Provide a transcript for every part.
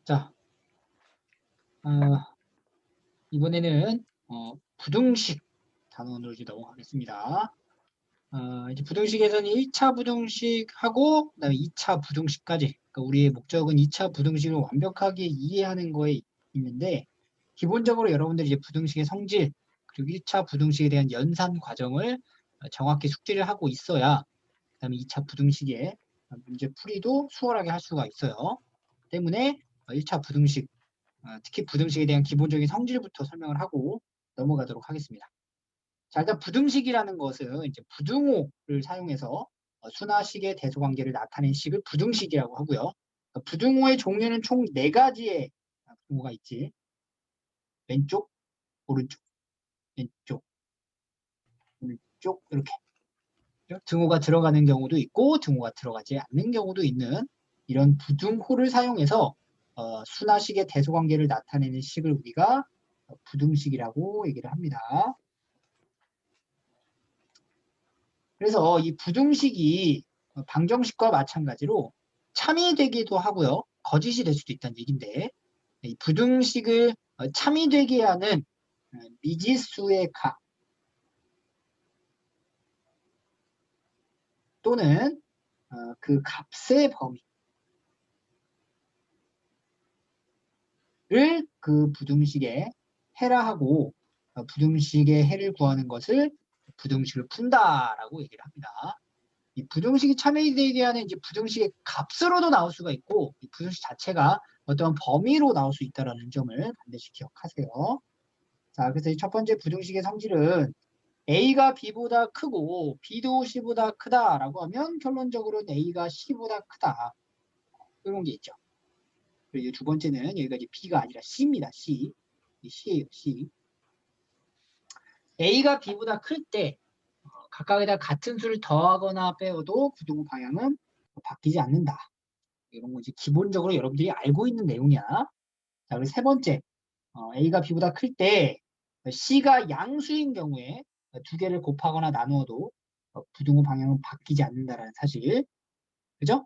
자, 이번에는 부등식 단원으로 이제 넘어가겠습니다. 이제 부등식에서는 1차 부등식하고 그다음에 2차 부등식까지. 그러니까 우리의 목적은 2차 부등식을 완벽하게 이해하는 거에 있는데 기본적으로 여러분들이 이제 부등식의 성질 그리고 1차 부등식에 대한 연산 과정을 정확히 숙지를 하고 있어야 그다음에 2차 부등식의 문제 풀이도 수월하게 할 수가 있어요. 때문에 1차 부등식 특히 부등식에 대한 기본적인 성질부터 설명을 하고 넘어가도록 하겠습니다. 자, 일단 부등식이라는 것은 이제 부등호를 사용해서 순화식의 대소관계를 나타낸 식을 부등식이라고 하고요. 부등호의 종류는 총 4가지의 부등호가 있지. 왼쪽, 오른쪽, 왼쪽, 오른쪽 이렇게. 등호가 들어가는 경우도 있고 등호가 들어가지 않는 경우도 있는 이런 부등호를 사용해서 순화식의 대소관계를 나타내는 식을 우리가 부등식이라고 얘기를 합니다. 그래서 이 부등식이 방정식과 마찬가지로 참이되기도 하고요. 거짓이 될 수도 있다는 얘기인데 이 부등식을 참이되게 하는 미지수의 값 또는 그 값의 범위를 그 부등식에 해라하고 부등식의 해를 구하는 것을 부등식을 푼다라고 얘기를 합니다. 이 부등식이 참여되게 하는 이제 부등식의 값으로도 나올 수가 있고 이 부등식 자체가 어떤 범위로 나올 수 있다는 점을 반드시 기억하세요. 자, 그래서 이 첫 번째 부등식의 성질은 A가 B보다 크고 B도 C보다 크다라고 하면 결론적으로는 A가 C보다 크다. 이런 게 있죠. 그리고 두 번째는 여기가 이제 B가 아니라 C입니다. C. C예요, C. A가 B보다 클 때 각각에다 같은 수를 더하거나 빼어도 부등호 방향은 바뀌지 않는다. 이런 거 이제 기본적으로 여러분들이 알고 있는 내용이야. 자, 그리고 세 번째, A가 B보다 클 때 C가 양수인 경우에 두 개를 곱하거나 나누어도 부등호 방향은 바뀌지 않는다라는 사실. 그죠?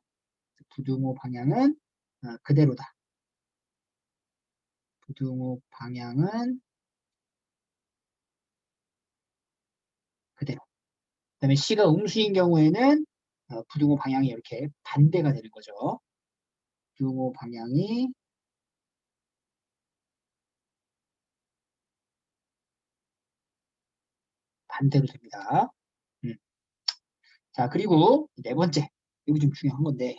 부등호 방향은 그대로다. 부등호 방향은 그대로. 그다음에 C가 음수인 경우에는 부등호 방향이 이렇게 반대가 되는 거죠. 부등호 방향이 반대로 됩니다. 음. 자, 그리고 네 번째. 이거 좀 중요한 건데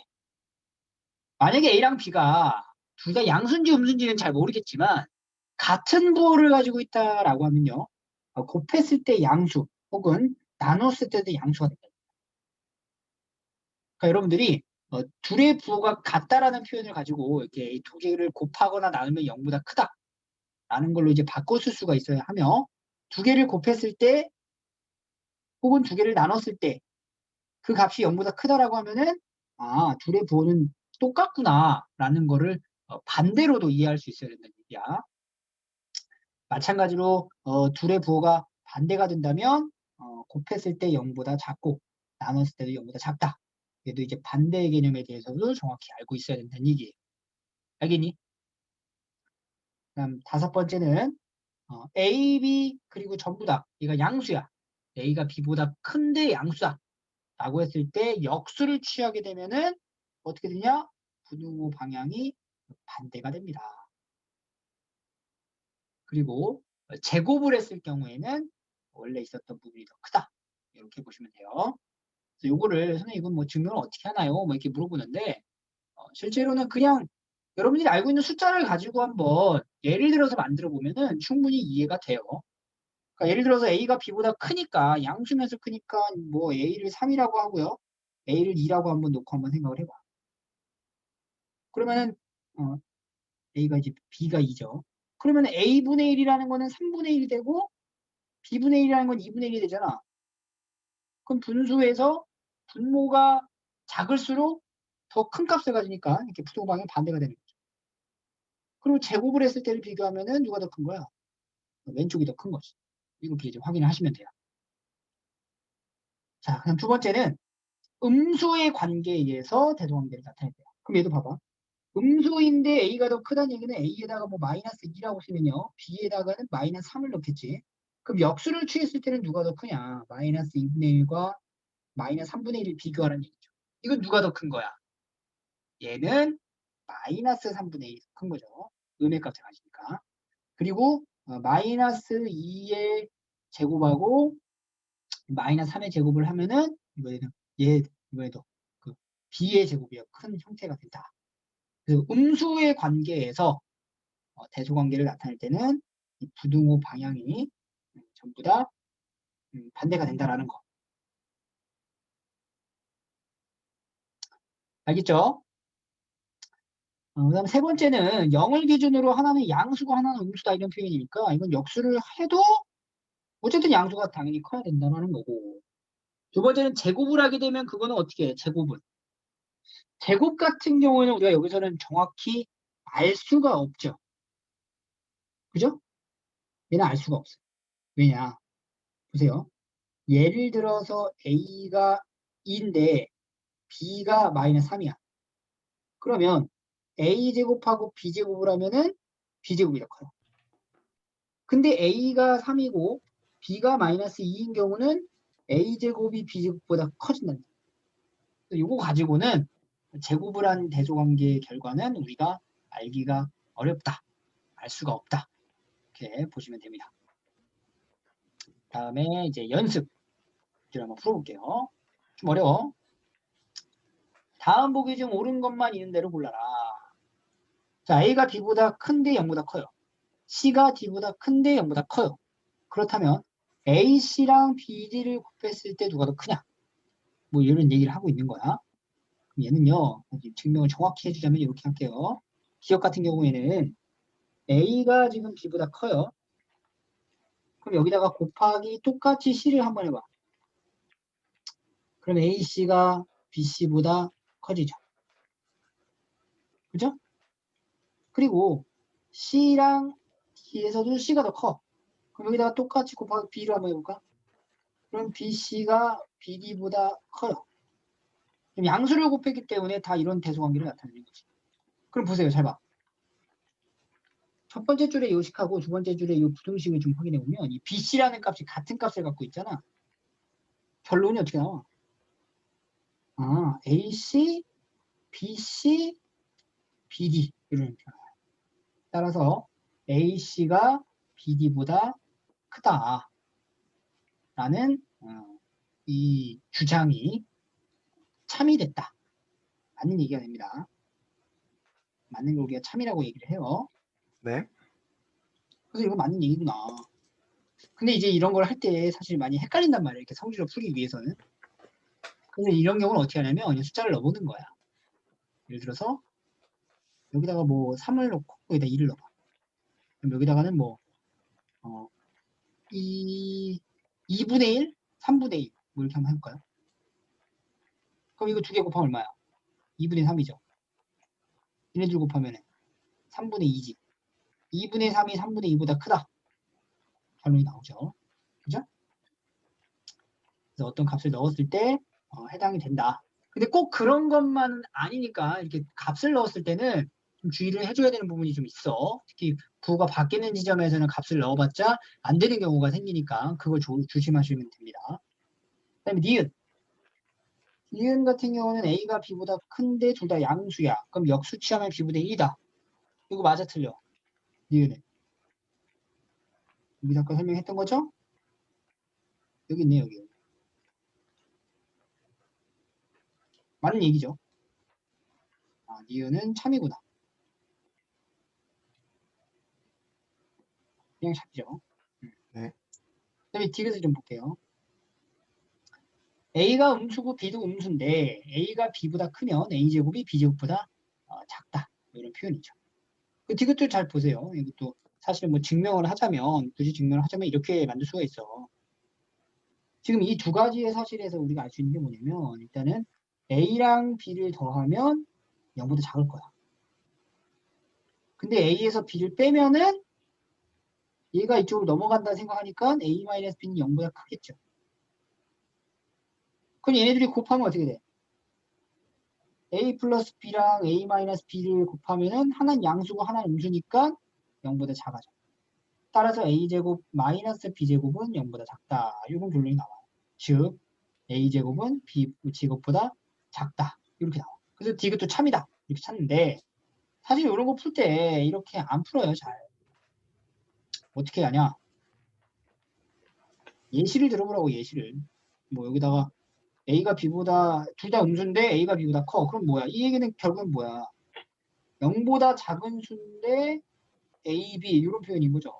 만약에 A랑 B가 둘 다 양수인지 음수인지는 잘 모르겠지만 같은 부호를 가지고 있다라고 하면요. 곱했을 때 양수 혹은 나눴을 때도 양수가 된다. 그러니까 여러분들이 둘의 부호가 같다라는 표현을 가지고 이렇게 두 개를 곱하거나 나누면 0보다 크다라는 걸로 이제 바꿔 쓸 수가 있어야 하며 두 개를 곱했을 때 혹은 두 개를 나눴을 때 그 값이 0보다 크다라고 하면은 둘의 부호는 똑같구나라는 거를 반대로도 이해할 수 있어야 된다는 얘기야. 마찬가지로 둘의 부호가 반대가 된다면 곱했을 때 0보다 작고 나눴을 때도 0보다 작다. 그래도 이제 반대의 개념에 대해서도 정확히 알고 있어야 된다는 얘기예요. 알겠니? 그다음 다섯 번째는 A, B 그리고 전부 다 얘가 양수야. A가 B보다 큰데 양수다. 라고 했을 때 역수를 취하게 되면은 어떻게 되냐? 분모 방향이 반대가 됩니다. 그리고 제곱을 했을 경우에는 원래 있었던 부분이 더 크다. 이렇게 보시면 돼요. 그래서 요거를 선생님 이건 뭐 증명을 어떻게 하나요? 뭐 이렇게 물어보는데 실제로는 그냥 여러분들이 알고 있는 숫자를 가지고 한번 예를 들어서 만들어 보면은 충분히 이해가 돼요. 그러니까 예를 들어서 A가 B보다 크니까 양수면서 크니까 뭐 A를 3이라고 하고요. A를 2라고 한번 놓고 한번 생각을 해봐. 그러면은 어, A가 이제 B가 2죠. 그러면 A분의 1이라는 거는 3분의 1이 되고 B분의 1이라는 건 2분의 1이 되잖아. 그럼 분수에서 분모가 작을수록 더 큰 값을 가지니까 이렇게 부동방향 반대가 되는 거죠. 그리고 제곱을 했을 때를 비교하면은 누가 더 큰 거야? 왼쪽이 더 큰 거지. 이렇게 이제 확인을 하시면 돼요. 자, 그럼 두 번째는 음수의 관계에 의해서 대소관계를 나타낼 때요. 그럼 얘도 봐봐. 음수인데 A가 더 크다는 얘기는 A에다가 뭐 마이너스 2라고 쓰면요. B에다가는 마이너스 3을 넣겠지. 그럼 역수를 취했을 때는 누가 더 크냐? 마이너스 2분의 1과 마이너스 3분의 1을 비교하라는 얘기죠. 이건 누가 더 큰 거야? 얘는 마이너스 3분의 1이 더 큰 거죠. 음의 값을 가지니까. 그리고 마이너스 2의 제곱하고 마이너스 3의 제곱을 하면은 이번에는 이번에도 그 B의 제곱이 큰 형태가 된다. 그 음수의 관계에서 대소관계를 나타낼 때는 이 부등호 방향이 전부 다 반대가 된다라는 거. 알겠죠? 그다음 세 번째는 0을 기준으로 하나는 양수고 하나는 음수다 이런 표현이니까 이건 역수를 해도 어쨌든 양수가 당연히 커야 된다는 거고. 두 번째는 제곱을 하게 되면 그거는 어떻게 해? 제곱은. 제곱 같은 경우에는 우리가 여기서는 정확히 알 수가 없죠. 그죠? 얘는 알 수가 없어요. 왜냐? 보세요. 예를 들어서 A가 2인데 B가 마이너스 3이야. 그러면 A제곱하고 B제곱을 하면은 B제곱이 더 커요. 근데 A가 3이고 B가 마이너스 2인 경우는 A제곱이 B제곱보다 커진다는 거예요. 이거 가지고는 제곱을 한 대소관계의 결과는 우리가 알기가 어렵다. 알 수가 없다. 이렇게 보시면 됩니다. 다음에 이제 연습. 를 한번 풀어볼게요. 좀 어려워. 다음 보기 중 옳은 것만 있는 대로 골라라. 자, A가 B보다 큰데 0보다 커요. C가 D보다 큰데 0보다 커요. 그렇다면 AC랑 BD를 곱했을 때 누가 더 크냐? 뭐 이런 얘기를 하고 있는 거야. 그럼 얘는요, 증명을 정확히 해주자면 이렇게 할게요. 기억 같은 경우에는 A가 지금 B보다 커요. 그럼 여기다가 곱하기 똑같이 C를 한번 해봐. 그럼 AC가 BC보다 커지죠. 그죠? 그리고 C랑 D에서도 C가 더 커. 그럼 여기다가 똑같이 곱하기 B를 한번 해볼까? 그럼 BC가 BD보다 커요. 그럼 양수를 곱했기 때문에 다 이런 대소관계를 나타내는 거지. 그럼 보세요. 잘 봐. 첫 번째 줄에 요식하고 두 번째 줄에 이 부등식을 좀 확인해 보면 이 BC라는 값이 같은 값을 갖고 있잖아. 결론이 어떻게 나와? AC, BC, BD 이런 이렇게 나와요. 따라서 AC가 BD보다 크다라는 이 주장이 참이 됐다. 맞는 얘기가 됩니다. 맞는 걸 우리가 참이라고 얘기를 해요. 네. 그래서 이거 맞는 얘기구나. 근데 이제 이런 걸 할 때 사실 많이 헷갈린단 말이에요. 이렇게 성질을 풀기 위해서는. 그래서 이런 경우는 어떻게 하냐면 그냥 숫자를 넣어보는 거야. 예를 들어서 여기다가 뭐 3을 넣고 여기다 2를 넣어. 그럼 여기다가는 뭐 2분의 1, 3분의 1. 뭐 이렇게 한번 해볼까요? 그럼 이거 두 개 곱하면 얼마야? 2분의 3이죠. 얘네들 곱하면 3분의 2지. 2분의 3이 3분의 2보다 크다. 결론이 나오죠. 그죠? 그래서 어떤 값을 넣었을 때 해당이 된다. 근데 꼭 그런 것만은 아니니까 이렇게 값을 넣었을 때는 좀 주의를 해줘야 되는 부분이 좀 있어. 특히 부호가 바뀌는 지점에서는 값을 넣어봤자 안 되는 경우가 생기니까 그걸 조심하시면 됩니다. 그 다음에 니은. 니은 같은 경우는 A가 B보다 큰데 둘 다 양수야. 그럼 역수 취하면 B분의 1이다. 이거 맞아 틀려. 니은은. 여기 아까 설명했던 거죠? 여기 있네 여기. 맞는 얘기죠. 니은은 참이구나. 그냥 잡죠. 네. 그다음에 D에서 좀 볼게요. A가 음수고 B도 음수인데 A가 B보다 크면 A제곱이 B제곱보다 작다. 이런 표현이죠. 이것도 잘 보세요. 이것도 사실 뭐 증명을 하자면 굳이 증명을 하자면 이렇게 만들 수가 있어. 지금 이 두 가지의 사실에서 우리가 알 수 있는 게 뭐냐면 일단은 A랑 B를 더하면 0보다 작을 거야. 근데 A에서 B를 빼면은 얘가 이쪽으로 넘어간다 생각하니까 A-B는 0보다 크겠죠. 그럼 얘네들이 곱하면 어떻게 돼? a 플러스 b랑 a 마이너스 b를 곱하면은 하나는 양수고 하나는 음수니까 0보다 작아져. 따라서 a제곱 마이너스 b제곱은 0보다 작다. 이런 결론이 나와요. 즉 a제곱은 b제곱보다 작다. 이렇게 나와. 그래서 디귿도 참이다. 이렇게 찾는데 사실 이런 거 풀 때 이렇게 안 풀어요. 잘. 어떻게 하냐. 예시를 들어보라고 예시를. 뭐 여기다가 a가 b보다 둘 다 음수인데 a가 b보다 커. 그럼 뭐야? 이 얘기는 결국은 뭐야? 0보다 작은 수인데 a, b 이런 표현인 거죠.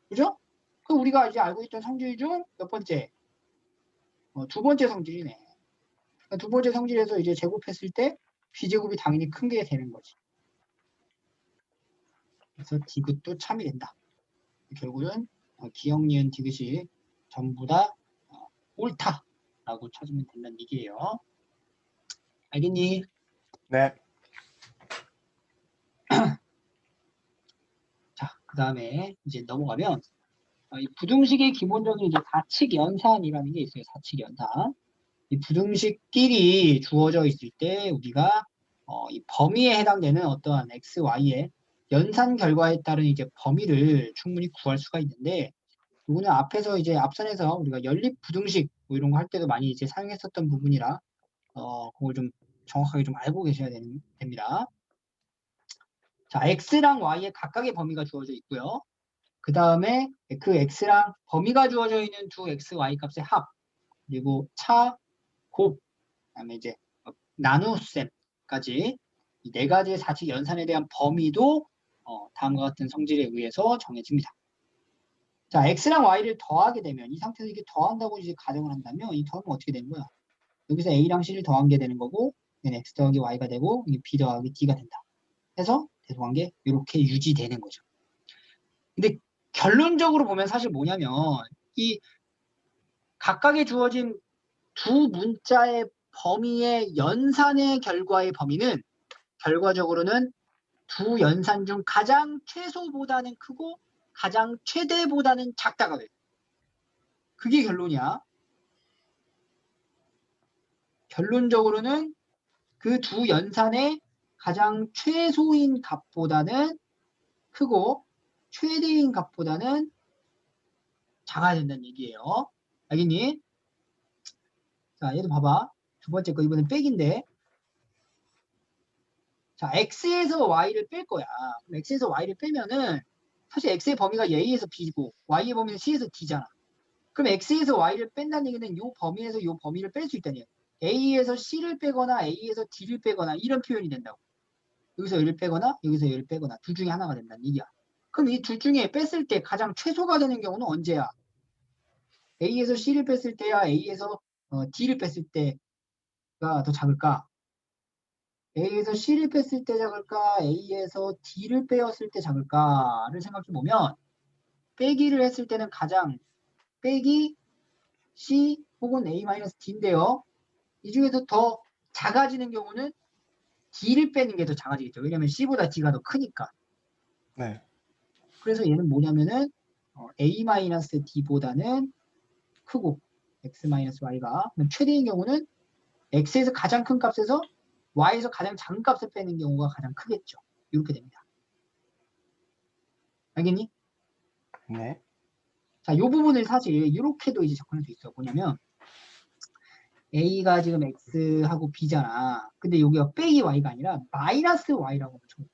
그죠? 그 우리가 이제 알고 있던 성질 중 몇 번째? 두 번째 성질이네. 그러니까 두 번째 성질에서 이제 제곱했을 때 b제곱이 당연히 큰 게 되는 거지. 그래서 디귿도 참이 된다. 결국은 기억, 니은, 디귿이 전부 다 옳다라고 찾으면 된다는 얘기예요. 알겠니? 네. 자, 그 다음에 이제 넘어가면 이 부등식의 기본적인 이제 사칙 연산이라는 게 있어요. 사칙 연산. 이 부등식끼리 주어져 있을 때 우리가 이 범위에 해당되는 어떠한 x, y의 연산 결과에 따른 이제 범위를 충분히 구할 수가 있는데 이거는 앞에서 이제 앞선에서 우리가 연립 부등식 뭐 이런 거 할 때도 많이 이제 사용했었던 부분이라 그걸 좀 정확하게 좀 알고 계셔야 됩니다. 자, x랑 y의 각각의 범위가 주어져 있고요. 그 다음에 그 x랑 범위가 주어져 있는 두 x, y 값의 합, 그리고 차, 곱, 그다음에 이제 나눗셈까지 이 네 가지의 사칙 연산에 대한 범위도 다음과 같은 성질에 의해서 정해집니다. 자, x랑 y를 더하게 되면 이 상태에서 이게 더한다고 이제 가정을 한다면 이 더하면 어떻게 되는 거야? 여기서 a랑 c를 더한 게 되는 거고, x 더하기 y가 되고, b 더하기 d가 된다. 해서 대소한 게 이렇게 유지되는 거죠. 근데 결론적으로 보면 사실 뭐냐면 이 각각의 주어진 두 문자의 범위의 연산의 결과의 범위는 결과적으로는 두 연산 중 가장 최소보다는 크고 가장 최대보다는 작다가 돼요. 그게 결론이야. 결론적으로는 그 두 연산의 가장 최소인 값보다는 크고 최대인 값보다는 작아야 된다는 얘기예요. 알겠니? 자, 얘도 봐봐. 두 번째 거 이번엔 빼기인데. 자, x에서 y를 뺄 거야. 그럼 x에서 y를 빼면은 사실 x의 범위가 a에서 b고 y의 범위는 c에서 d잖아. 그럼 x에서 y를 뺀다는 얘기는 이 범위에서 이 범위를 뺄 수 있다는 얘기야. a에서 c를 빼거나 a에서 d를 빼거나 이런 표현이 된다고. 여기서 얘를 빼거나 여기서 얘를 빼거나 둘 중에 하나가 된다는 얘기야. 그럼 이 둘 중에 뺐을 때 가장 최소가 되는 경우는 언제야? a에서 c를 뺐을 때야 a에서 d를 뺐을 때가 더 작을까? A에서 C를 뺐을 때 작을까? A에서 D를 빼었을 때 작을까를 생각해 보면 빼기를 했을 때는 가장 빼기 C 혹은 A-D인데요. 이 중에서 더 작아지는 경우는 D를 빼는 게 더 작아지겠죠. 왜냐하면 C보다 D가 더 크니까. 네. 그래서 얘는 뭐냐면은 A-D보다는 크고 X-Y가 최대인 경우는 X에서 가장 큰 값에서 Y에서 가장 작은 값을 빼는 경우가 가장 크겠죠. 이렇게 됩니다. 알겠니? 네. 자, 이 부분을 사실 이렇게도 이제 접근할 수 있어. 뭐냐면 A가 지금 X하고 B잖아. 근데 여기가 빼기 Y가 아니라 마이너스 Y라고 적어.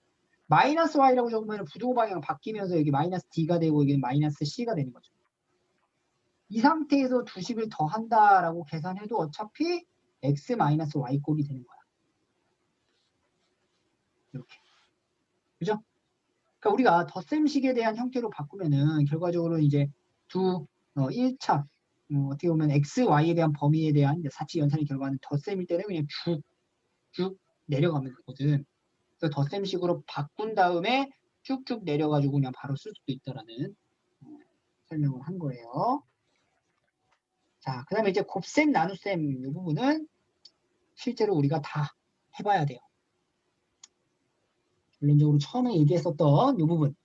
마이너스 Y라고 적으면 부등호 방향 바뀌면서 여기 마이너스 D가 되고 여기 마이너스 C가 되는 거죠. 이 상태에서 두 식을 더한다라고 계산해도 어차피 X 마이너스 Y 꼴이 되는 거야. 이렇게. 그죠? 그러니까 우리가 덧셈식에 대한 형태로 바꾸면은 결과적으로 이제 두 1차 어떻게 보면 x, y에 대한 범위에 대한 사칙 연산의 결과는 덧셈일 때는 그냥 쭉 내려가면 되거든. 그래서 덧셈식으로 바꾼 다음에 쭉쭉 내려가지고 그냥 바로 쓸 수도 있다라는 설명을 한 거예요. 자, 그 다음에 이제 곱셈, 나눗셈 이 부분은 실제로 우리가 다 해봐야 돼요. 결론적으로 처음에 얘기했었던 이 부분.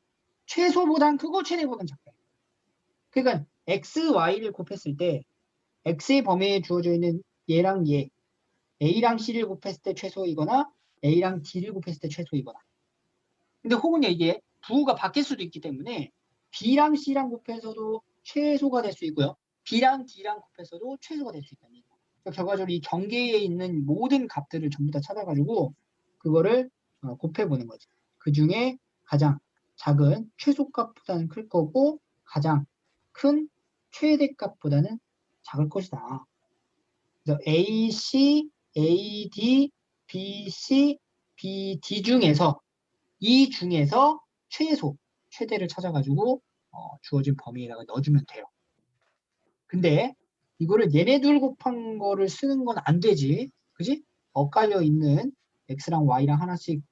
최소보단 크고 최대보단 작다. 그러니까 x, y를 곱했을 때 x의 범위에 주어져 있는 얘랑 얘 A랑 C를 곱했을 때 최소이거나 A랑 D를 곱했을 때 최소이거나. 근데 혹은 이게 부호가 바뀔 수도 있기 때문에 B랑 C랑 곱해서도 최소가 될 수 있고요. B랑 D랑 곱해서도 최소가 될 수 있다는 얘기예요. 그러니까 결과적으로 이 경계에 있는 모든 값들을 전부 다 찾아가지고 그거를 곱해보는 거죠. 그 중에 가장 작은 최소값보다는 클 거고 가장 큰 최대값보다는 작을 것이다. 그래서 AC, AD, BC, BD 중에서 이 중에서 최소, 최대를 찾아가지고 주어진 범위에다가 넣어주면 돼요. 근데 이거를 얘네 둘 곱한 거를 쓰는 건 안 되지. 그지? 엇갈려 있는 x랑 y랑 하나씩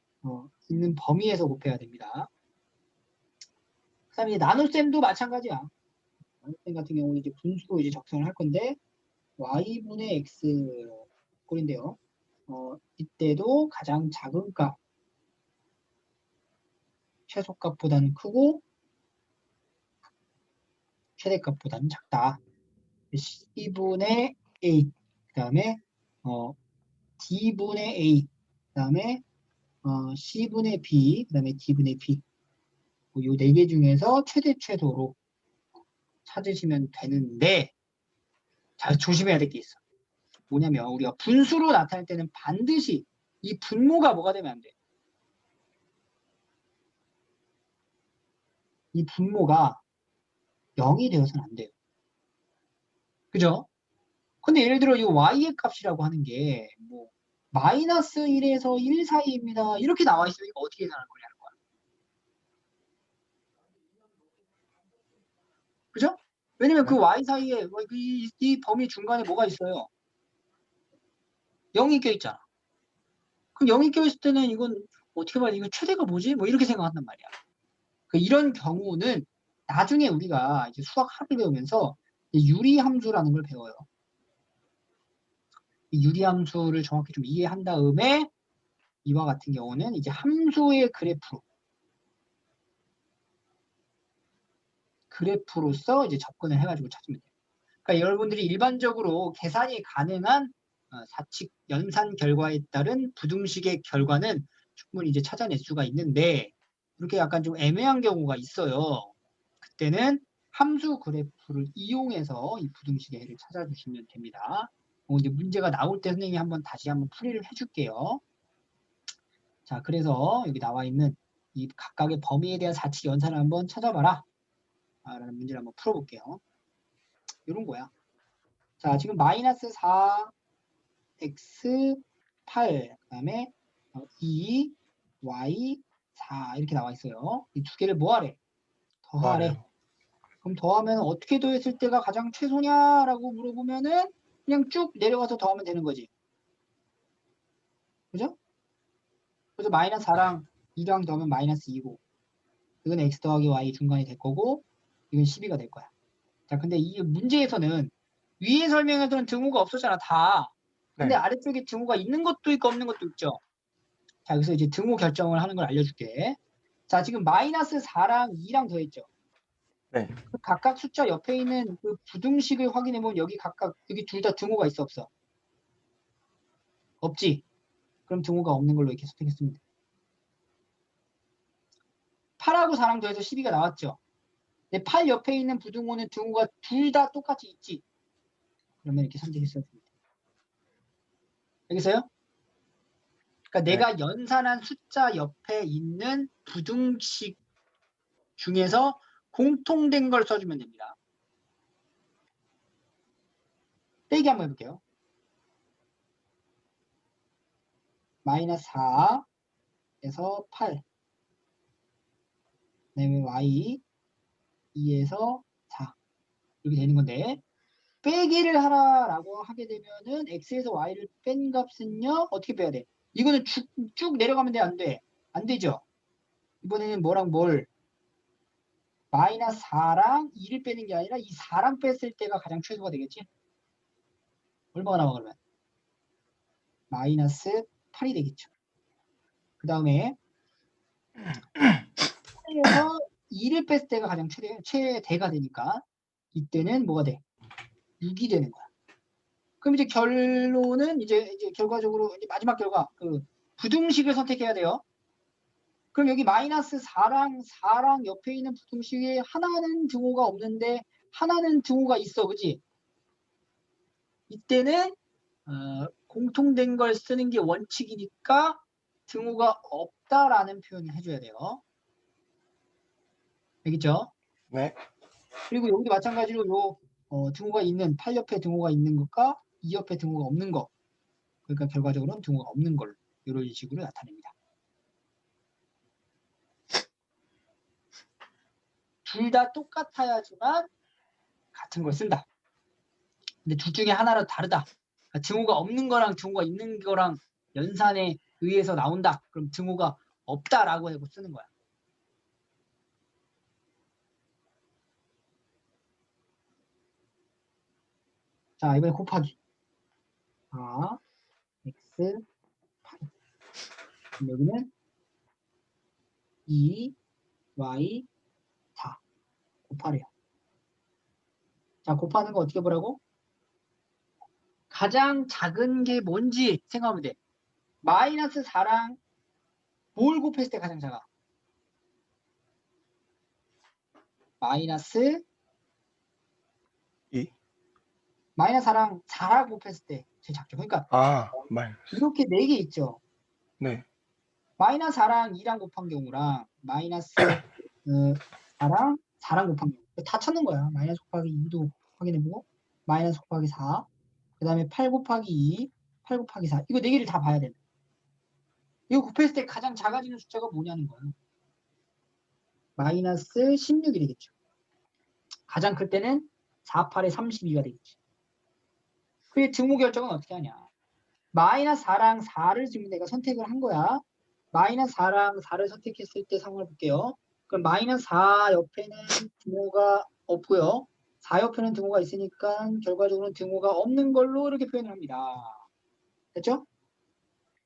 있는 범위에서 곱해야 됩니다. 그 다음에 나눗셈도 마찬가지야. 나눗셈 같은 경우는 이제 분수로 이제 적성을 할 건데 y분의 x 꼴인데요. 이때도 가장 작은 값, 최소값보다는 크고 최대값보다는 작다. C분의 A, 그 다음에 D분의 A, 그 다음에 C분의 B, 그 다음에 D분의 B. 요 네 개 중에서 최대 최소로 찾으시면 되는데 잘 조심해야 될 게 있어. 뭐냐면 우리가 분수로 나타낼 때는 반드시 이 분모가 뭐가 되면 안 돼. 이 분모가 0이 되어서는 안 돼요. 그죠? 근데 예를 들어 이 y의 값이라고 하는 게 뭐 마이너스 1에서 1 사이입니다. 이렇게 나와 있으면 이거 어떻게 계산할 거냐는 거야. 그죠? 왜냐면 그 y 사이에 이 범위 중간에 뭐가 있어요? 0이 껴있잖아. 그럼 0이 껴있을 때는 이건 어떻게 봐야 돼? 이거 최대가 뭐지? 뭐 이렇게 생각한단 말이야. 이런 경우는 나중에 우리가 이제 수학 합을 배우면서 유리함수라는 걸 배워요. 이 유리함수를 정확히 좀 이해한 다음에 이와 같은 경우는 이제 함수의 그래프로서 이제 접근을 해가지고 찾으면 돼요. 그러니까 여러분들이 일반적으로 계산이 가능한 사칙 연산 결과에 따른 부등식의 결과는 충분히 이제 찾아낼 수가 있는데 이렇게 약간 좀 애매한 경우가 있어요. 그때는 함수 그래프를 이용해서 이 부등식의 해를 찾아주시면 됩니다. 이제 문제가 나올 때 선생님이 다시 한번 풀이를 해줄게요. 자, 그래서 여기 나와 있는 이 각각의 범위에 대한 사칙 연산을 한번 찾아봐라. 라는 문제를 한번 풀어볼게요. 이런 거야. 자, 지금 마이너스 4, x 8, 그 다음에 2, y 4 이렇게 나와 있어요. 이 두 개를 뭐 하래? 더하래. 그럼 더하면 어떻게 더했을 때가 가장 최소냐라고 물어보면은 그냥 쭉 내려가서 더하면 되는 거지. 그죠? 그래서 마이너스 4랑 2랑 더하면 마이너스 2고 이건 x 더하기 y 중간이 될 거고 이건 12가 될 거야. 자, 근데 이 문제에서는 위에 설명했던 등호가 없었잖아, 다. 근데 네. 아래쪽에 등호가 있는 것도 있고 없는 것도 있죠. 자, 여기서 이제 등호 결정을 하는 걸 알려줄게. 자, 지금 마이너스 4랑 2랑 더했죠. 네. 각각 숫자 옆에 있는 그 부등식을 확인해보면 여기 둘 다 등호가 있어, 없어? 없지? 그럼 등호가 없는 걸로 이렇게 선택했습니다. 8하고 4랑 더해서 12가 나왔죠. 근데 8 옆에 있는 부등호는 등호가 둘 다 똑같이 있지. 그러면 이렇게 선택했어야 됩니다. 알겠어요? 그러니까 네. 내가 연산한 숫자 옆에 있는 부등식 중에서 공통된 걸 써주면 됩니다. 빼기 한번 해볼게요. 마이너스 4에서 8 그다음에 y 2에서 4 이렇게 되는 건데 빼기를 하라라고 하게 되면은 x에서 y를 뺀 값은요 어떻게 빼야 돼? 이거는 쭉 내려가면 돼? 안 돼? 안 되죠? 이번에는 뭐랑 뭘 마이너스 4랑 2를 빼는 게 아니라 이 4랑 뺐을 때가 가장 최소가 되겠지? 얼마가 나와 그러면? 마이너스 8이 되겠죠. 그 다음에 8에서 2를 뺐을 때가 가장 최대가 되니까 이때는 뭐가 돼? 6이 되는 거야. 그럼 이제 결론은 이제 결과적으로 이제 마지막 결과 그 부등식을 선택해야 돼요. 그럼 여기 마이너스 4랑 옆에 있는 부등식에 하나는 등호가 없는데 하나는 등호가 있어, 그지? 이때는 공통된 걸 쓰는 게 원칙이니까 등호가 없다라는 표현을 해줘야 돼요. 알겠죠? 네. 그리고 여기도 마찬가지로 요 등호가 있는 8 옆에 등호가 있는 것과 2 옆에 등호가 없는 것. 그러니까 결과적으로는 등호가 없는 걸로 이런 식으로 나타냅니다. 둘 다 똑같아야지만 같은 걸 쓴다. 근데 둘 중에 하나는 다르다. 그러니까 등호가 없는 거랑 등호가 있는 거랑 연산에 의해서 나온다. 그럼 등호가 없다라고 하고 쓰는 거야. 자, 이번에 곱하기. 4, x, 8. 그럼 여기는 2, y, 4. 곱하래요. 자, 곱하는 거 어떻게 보라고? 가장 작은 게 뭔지 생각하면 돼. 마이너스 4랑 뭘 곱했을 때 가장 작아? 마이너스 2. 마이너스 4랑 4랑 곱했을 때 제일 작죠. 그러니까 마이너스. 이렇게 4개 있죠. 네. 마이너스 4랑 2랑 곱한 경우랑 마이너스 4랑 4랑 곱한 경우 다 찾는 거야. 마이너스 곱하기 2도 확인해보고 마이너스 곱하기 4, 그 다음에 8 곱하기 2, 8 곱하기 4. 이거 4개를 다 봐야 돼. 이거 곱했을 때 가장 작아지는 숫자가 뭐냐는 거야. 마이너스 16이 되겠죠. 가장 클 때는 4, 8에 32가 되겠지. 그의 등호 결정은 어떻게 하냐. 마이너스 4랑 4를 지금 내가 선택을 한 거야. 마이너스 4랑 4를 선택했을 때 상황을 볼게요. 그럼 마이너스 4 옆에는 등호가 없고요. 4 옆에는 등호가 있으니까 결과적으로는 등호가 없는 걸로 이렇게 표현을 합니다. 됐죠?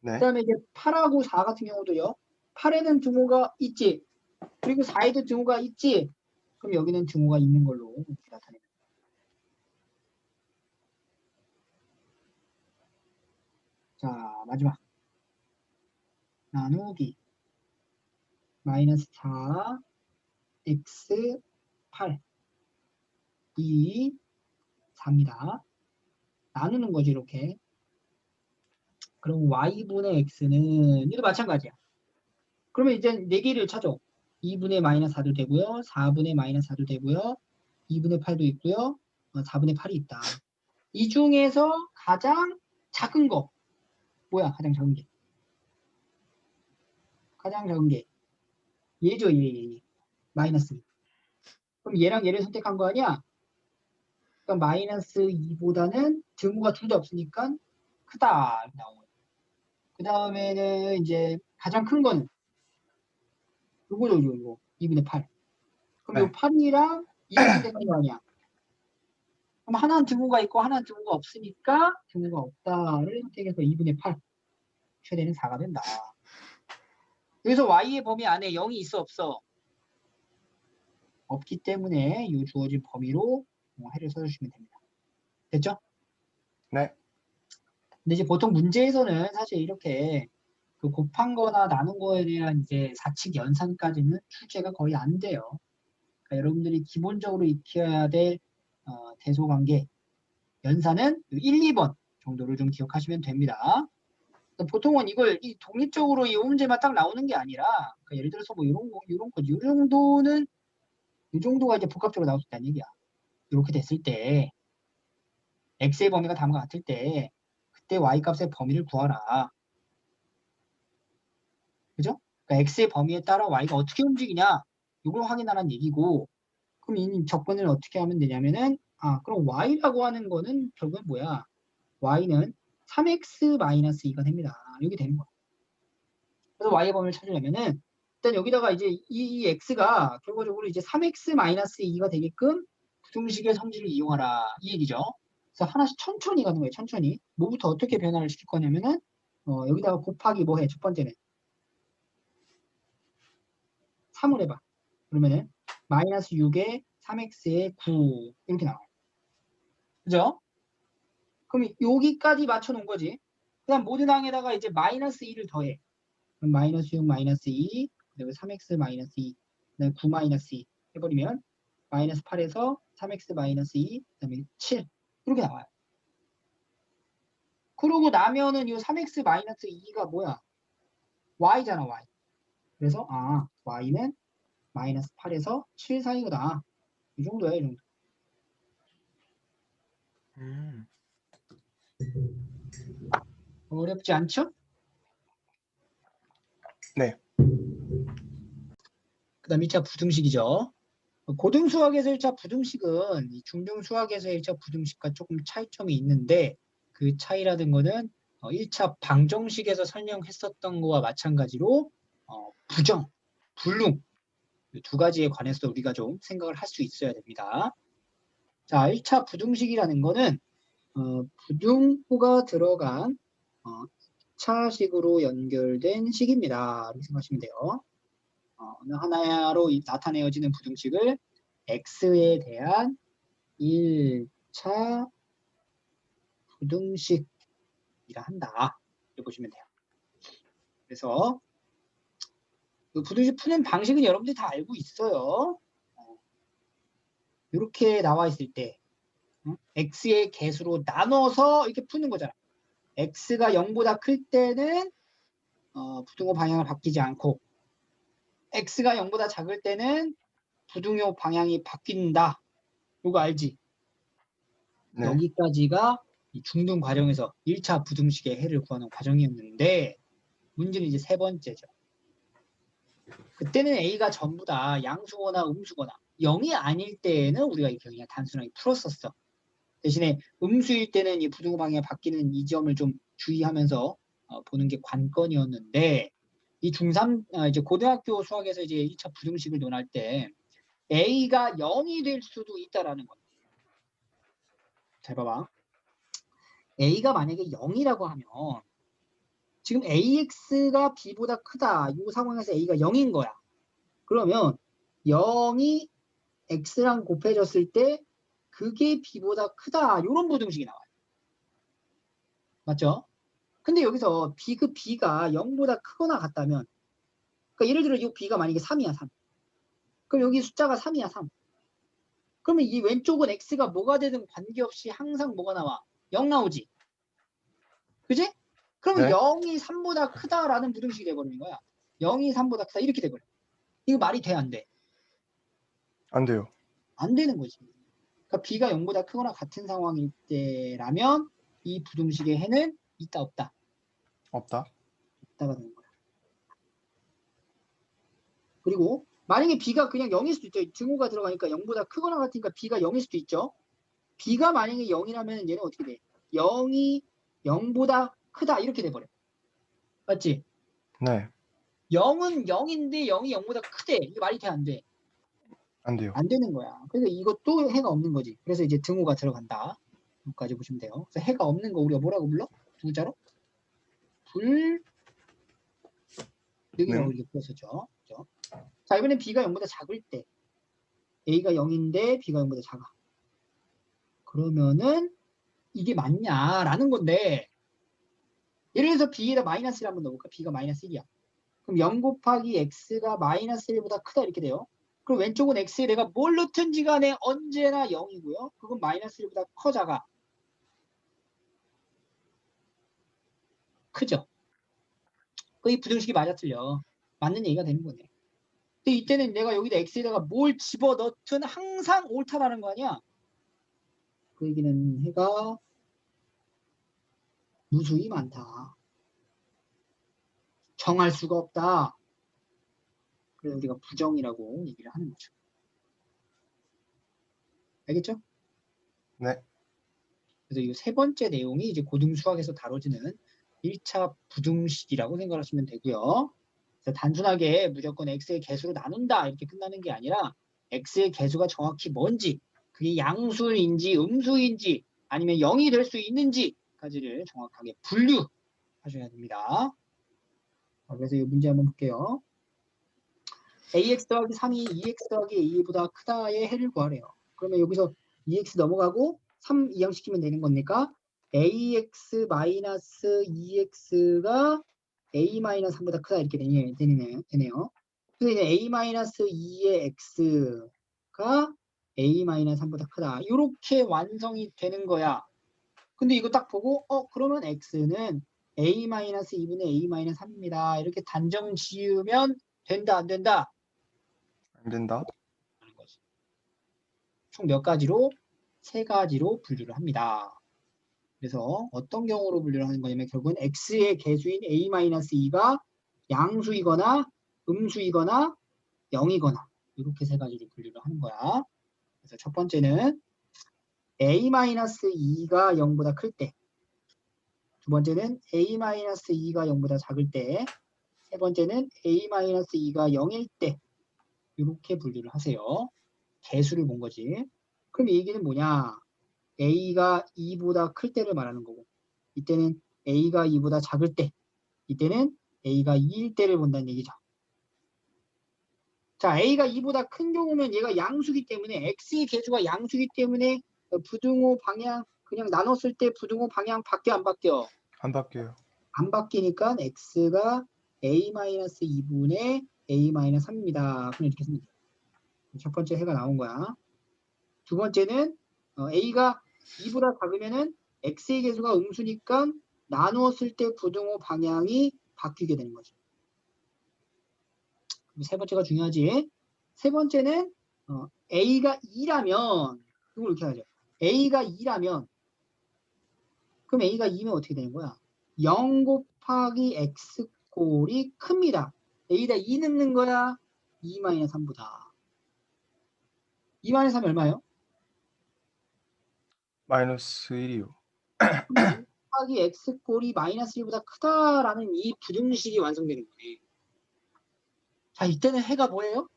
네. 그 다음에 이제 8하고 4 같은 경우도요. 8에는 등호가 있지. 그리고 4에도 등호가 있지. 그럼 여기는 등호가 있는 걸로 이렇게 나타냅니다. 자, 마지막. 나누기. 마이너스 4, x, 8, 2, 4입니다. 나누는 거지, 이렇게. 그럼 y분의 x는 이도 마찬가지야. 그러면 이제 4개를 찾아. 2분의 마이너스 4도 되고요. 4분의 마이너스 4도 되고요. 2분의 8도 있고요. 4분의 8이 있다. 이 중에서 가장 작은 거. 뭐야, 가장 작은 게? 가장 작은 게. 얘죠, 얘. 마이너스 2. 그럼 얘랑 얘를 선택한 거 아니야? 그러니까 마이너스 2보다는 등호가 둘 다 없으니까 크다. 이렇게 나오고. 그 다음에는 이제 가장 큰 거는 요거죠, 이거. 2분의 8. 그럼 요 네. 8이랑 이걸 선택한 거 아니야? 그럼 하나는 등호가 있고 하나는 등호가 없으니까 등호가 없다를 선택해서 2분의 8. 최대는 4가 된다. 여기서 y의 범위 안에 0이 있어 없어? 없기 때문에 이 주어진 범위로 해를 써주시면 됩니다. 됐죠? 네. 근데 이제 보통 문제에서는 사실 이렇게 그 곱한 거나 나눈 거에 대한 이제 사칙 연산까지는 출제가 거의 안 돼요. 그러니까 여러분들이 기본적으로 익혀야 될 대소관계 연산은 1, 2번 정도를 좀 기억하시면 됩니다. 그러니까 보통은 이걸 독립적으로 이 문제만 딱 나오는 게 아니라 그러니까 예를 들어서 뭐 이런 거, 이 정도는 이 정도가 이제 복합적으로 나올 수 있다는 얘기야. 이렇게 됐을 때 x의 범위가 다음과 같을 때 그때 y 값의 범위를 구하라. 그죠? 그러니까 x의 범위에 따라 y가 어떻게 움직이냐 이걸 확인하라는 얘기고 그럼 이 접근을 어떻게 하면 되냐면은 그럼 y라고 하는 거는 결국은 뭐야? y는 3x-2가 됩니다. 이렇게 되는 거야. 그래서 y의 범위를 찾으려면은 일단 여기다가 이제 이 x가 결과적으로 이제 3x-2가 되게끔 부등식의 성질을 이용하라 이 얘기죠. 그래서 하나씩 천천히 가는 거예요. 천천히. 뭐부터 어떻게 변화를 시킬 거냐면은 여기다가 곱하기 뭐 해? 첫 번째는 3을 해봐. 그러면은 마이너스 6에 3x에 9 이렇게 나와요. 그죠? 그럼 여기까지 맞춰놓은 거지. 그 다음 모든 항에다가 이제 마이너스 2를 더해. 그럼 마이너스 6 마이너스 2, 그다음에 3x 마이너스 2, 그다음에 9 마이너스 2 해버리면 마이너스 8에서 3x 마이너스 2, 그다음에 7 이렇게 나와요. 그러고 나면은 이 3x 마이너스 2가 뭐야? y잖아, y. 그래서 y는 마이너스 8에서 7 사이구나. 이 정도야, 이 정도. 어렵지 않죠? 네. 그 다음 1차 부등식이죠. 고등수학에서 1차 부등식은 중등수학에서 1차 부등식과 조금 차이점이 있는데 그 차이라는 거는 1차 방정식에서 설명했었던 거와 마찬가지로 부정, 불능 두 가지에 관해서 우리가 좀 생각을 할 수 있어야 됩니다. 자, 1차 부등식이라는 거는 부등호가 들어간 차식으로 연결된 식입니다. 이렇게 생각하시면 돼요. 어느 하나로 나타내어지는 부등식을 x에 대한 1차 부등식이라 한다. 이렇게 보시면 돼요. 그래서 그 부등식 푸는 방식은 여러분들이 다 알고 있어요. 이렇게 나와 있을 때 x의 개수로 나눠서 이렇게 푸는 거잖아. x가 0보다 클 때는 부등호 방향을 바뀌지 않고 x가 0보다 작을 때는 부등호 방향이 바뀐다. 이거 알지? 네. 여기까지가 이 중등 과정에서 1차 부등식의 해를 구하는 과정이었는데 문제는 이제 세 번째죠. 그때는 A가 전부 다 양수거나 음수거나 0이 아닐 때에는 우리가 이렇게 그냥 단순하게 풀었었어. 대신에 음수일 때는 이 부등호 방향이 바뀌는 이 점을 좀 주의하면서 보는 게 관건이었는데 이 이제 고등학교 수학에서 이제 1차 부등식을 논할 때 A가 0이 될 수도 있다라는 거예요. 잘 봐봐. A가 만약에 0이라고 하면 지금 AX가 B보다 크다. 이 상황에서 A가 0인 거야. 그러면 0이 X랑 곱해졌을 때 그게 B보다 크다. 이런 부등식이 나와요. 맞죠? 근데 여기서 B가 0보다 크거나 같다면 그러니까 예를 들어 이 B가 만약에 3이야. 3. 그럼 여기 숫자가 3이야. 3. 그러면 이 왼쪽은 X가 뭐가 되든 관계없이 항상 뭐가 나와? 0 나오지. 그지? 그러면 네. 0이 3보다 크다라는 부등식이 돼버리는 거야. 0이 3보다 크다 이렇게 돼버려. 이거 말이 돼? 안 돼? 안 돼요. 안 되는 거지. 그러니까 B가 0보다 크거나 같은 상황일 때라면 이 부등식의 해는 있다 없다? 없다. 없다가 되는 거야. 그리고 만약에 B가 그냥 0일 수도 있죠. 등호가 들어가니까 0보다 크거나 같으니까 B가 0일 수도 있죠. B가 만약에 0이라면 얘는 어떻게 돼? 0이 0보다 크다 이렇게 돼버려. 맞지? 네. 0은 0인데 0이 0보다 크대. 이게 말이 돼? 안 돼? 안 돼요. 안 되는 거야. 그래서 이것도 해가 없는 거지. 그래서 이제 등호가 들어간다. 여기까지 보시면 돼요. 그래서 해가 없는 거 우리가 뭐라고 불러? 두 글자로? 불능이라고 능. 이렇게 불렀었죠. 그렇죠? 자, 이번엔 B가 0보다 작을 때 A가 0인데 B가 0보다 작아. 그러면은 이게 맞냐라는 건데 예를 들어서 B에다 마이너스를 한번 넣어볼까? B가 마이너스 1이야. 그럼 0 곱하기 X가 마이너스 1보다 크다 이렇게 돼요. 그럼 왼쪽은 X에 내가 뭘 넣든지 간에 언제나 0이고요. 그건 마이너스 1보다 커 작아. 크죠? 이 부등식이 맞아 틀려. 맞는 얘기가 되는 거네. 근데 이때는 내가 여기다 X에다가 뭘 집어넣든 항상 옳다라는 거 아니야? 그 얘기는 해가 무수히 많다. 정할 수가 없다. 그래서 우리가 부정이라고 얘기를 하는 거죠. 알겠죠? 네. 그래서 이 세 번째 내용이 이제 고등수학에서 다뤄지는 1차 부등식이라고 생각하시면 되고요. 그래서 단순하게 무조건 x의 개수로 나눈다 이렇게 끝나는 게 아니라 x의 개수가 정확히 뭔지 그게 양수인지 음수인지 아니면 0이 될 수 있는지까지를 정확하게 분류하셔야 됩니다. 그래서 이 문제 한번 볼게요. ax 더하기 3이 2x 더하기 a보다 크다의 해를 구하래요. 그러면 여기서 2x 넘어가고 3 이항시키면 되는 겁니까? ax 마이너스 2x가 a 마이너스 3보다 크다 이렇게 되네요. 그래서 이제 a 마이너스 2의 x가 a 마이너스 3보다 크다. 이렇게 완성이 되는 거야. 근데 이거 딱 보고 그러면 x는 a 마이너스 2분의 a 마이너스 3입니다. 이렇게 단정 지으면 된다 안 된다? 안 된다. 하는 거지. 총 몇 가지로? 세 가지로 분류를 합니다. 그래서 어떤 경우로 분류를 하는 거냐면 결국은 x의 개수인 a-2가 양수이거나 음수이거나 0이거나 이렇게 세 가지로 분류를 하는 거야. 그래서 첫 번째는 a-2가 0보다 클 때, 두 번째는 a-2가 0보다 작을 때, 세 번째는 a-2가 0일 때 이렇게 분류를 하세요. 개수를 본 거지. 그럼 이 얘기는 뭐냐? a가 2보다 클 때를 말하는 거고 이때는 a가 2보다 작을 때 이때는 a가 2일 때를 본다는 얘기죠. 자, a가 2보다 큰 경우는 얘가 양수기 때문에 x의 개수가 양수기 때문에 부등호 방향 그냥 나눴을 때 부등호 방향 바뀌어 안 바뀌어? 안 바뀌어요. 안 바뀌니까 x가 a-2분의 a-3입니다. 그럼 이렇게 씁니다. 첫 번째 해가 나온 거야. 두 번째는 a가 2보다 작으면은 x의 개수가 음수니까 나누었을 때 부등호 방향이 바뀌게 되는 거죠. 세 번째가 중요하지. 세 번째는 a가 2라면 이걸 이렇게 하죠. a가 2라면 그럼 a가 2면 어떻게 되는 거야? 0 곱하기 x 꼴이 큽니다. a에다 2 넣는 거야? 2-3보다. 2-3 얼마예요? 마이너스 1이요. 0 곱하기 x 꼴이 마이너스 1보다 크다라는 이 부등식이 완성되는 거네. 자, 이때는 해가 뭐예요?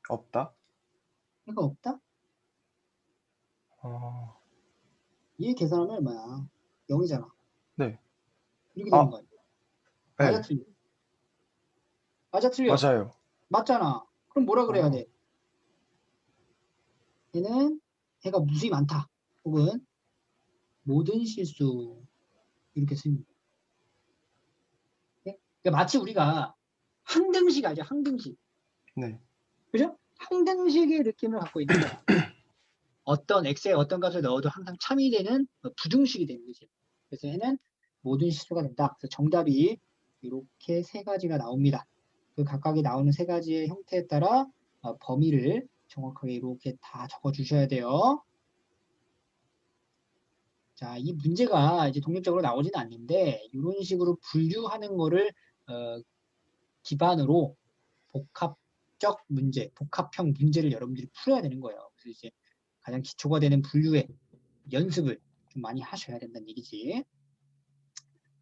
없다. 해가 없다? 얘 계산하면 얼마야? 0이잖아. 네. 이렇게 되는 아, 거야. 맞아, 네. 틀려? 맞아, 틀려? 맞아요. 맞잖아. 그럼 뭐라 그래야 어, 돼? 얘는 해가 무수히 많다. 혹은 모든 실수. 이렇게 씁니다. 네? 그러니까 마치 우리가 항등식 알죠? 항등식. 네. 그죠? 항등식의 느낌을 갖고 있는 거야. 어떤 x에 어떤 값을 넣어도 항상 참이 되는 부등식이 되는 거지. 그래서 얘는 모든 실수가 된다. 그래서 정답이 이렇게 세 가지가 나옵니다. 그 각각이 나오는 세 가지의 형태에 따라 범위를 정확하게 이렇게 다 적어 주셔야 돼요. 자, 이 문제가 이제 독립적으로 나오지는 않는데 이런 식으로 분류하는 거를 기반으로 복합적 문제, 복합형 문제를 여러분들이 풀어야 되는 거예요. 그래서 이제 가장 기초가 되는 분류의 연습을 좀 많이 하셔야 된다는 얘기지.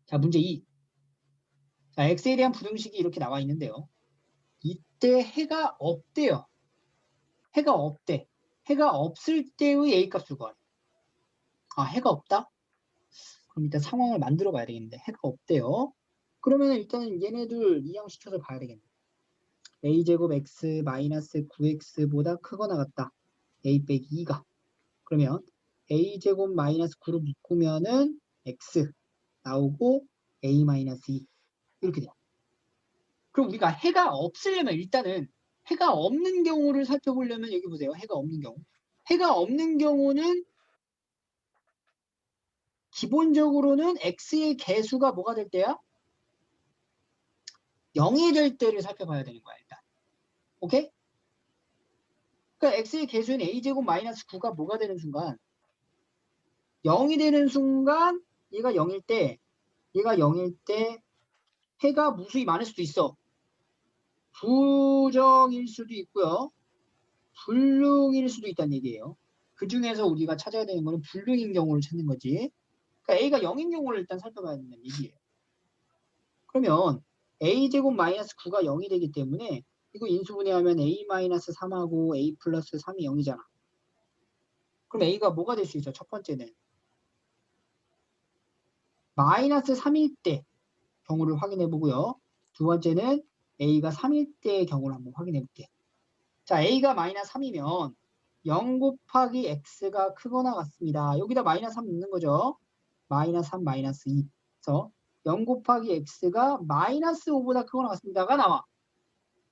자, 문제 2. 자, x에 대한 부등식이 이렇게 나와 있는데요. 이때 해가 없대요. 해가 없대. 해가 없을 때의 a 값을 구하래. 아, 해가 없다? 그럼 일단 상황을 만들어 봐야 되겠는데 해가 없대요. 그러면 일단은 얘네들 이항시켜서 봐야 되겠네. a제곱 x 마이너스 9x보다 크거나 같다. a 빼기 2가. 그러면 a제곱 마이너스 9로 묶으면은 x 나오고 a 마이너스 2 이렇게 돼요. 그럼 우리가 해가 없으려면 일단은 해가 없는 경우를 살펴보려면 여기 보세요. 해가 없는 경우. 해가 없는 경우는 기본적으로는 x의 개수가 뭐가 될 때야? 0이 될 때를 살펴봐야 되는 거야, 일단. 오케이? 그러니까 x의 개수인 a제곱 마이너스 9가 뭐가 되는 순간 0이 되는 순간 얘가 0일 때 해가 무수히 많을 수도 있어. 부정일 수도 있고요. 불능일 수도 있다는 얘기예요. 그 중에서 우리가 찾아야 되는 거는 불능인 경우를 찾는 거지. 그러니까 a가 0인 경우를 일단 살펴봐야 된다는 얘기예요. 그러면 a제곱 마이너스 9가 0이 되기 때문에 이거 인수분해하면 a 마이너스 3하고 a 플러스 3이 0이잖아. 그럼 a가 뭐가 될 수 있죠? 첫 번째는 마이너스 3일 때 경우를 확인해 보고요. 두 번째는 a가 3일 때의 경우를 한번 확인해 볼게. 자, a가 마이너스 3이면 0 곱하기 x가 크거나 같습니다. 여기다 마이너스 3 넣는 거죠. 마이너스 3, 마이너스 2. 그래서 0 곱하기 x가 마이너스 5보다 크거나 같습니다가 나와.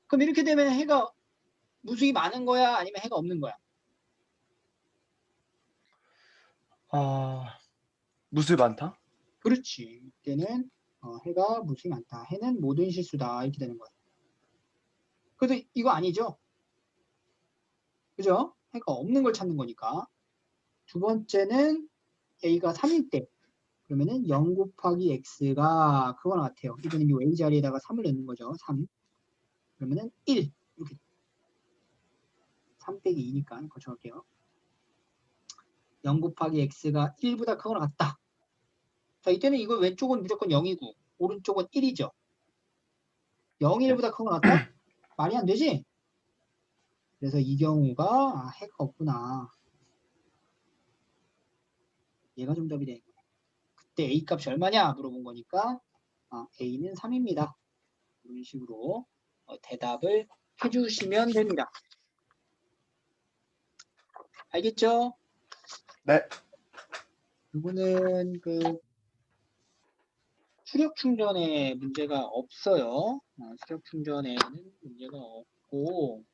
그럼 이렇게 되면 해가 무수히 많은 거야? 아니면 해가 없는 거야? 아, 무수히 많다? 그렇지. 이때는 해가 무수히 많다. 해는 모든 실수다. 이렇게 되는 거야. 그래도 이거 아니죠? 그죠? 해가 없는 걸 찾는 거니까. 두 번째는 a가 3일 때 그러면은 0 곱하기 x가 그거나 같아요. 이거는 이 a 자리에다가 3을 넣는 거죠. 3. 그러면은 1 이렇게 3 빼기 2니까 거쳐갈게요. 0 곱하기 x가 1보다 크거나 같다. 자, 이때는 이거 왼쪽은 무조건 0이고 오른쪽은 1이죠. 0이 1보다 크거나 같다? 말이 안 되지? 그래서 이 경우가 해가 없구나. 얘가 정답이 되는 거예요. 그때 a 값이 얼마냐 물어본 거니까 a는 3입니다. 이런 식으로 대답을 해주시면 됩니다. 알겠죠? 네. 이거는 그 수력 충전에 문제가 없어요. 수력 충전에는 문제가 없고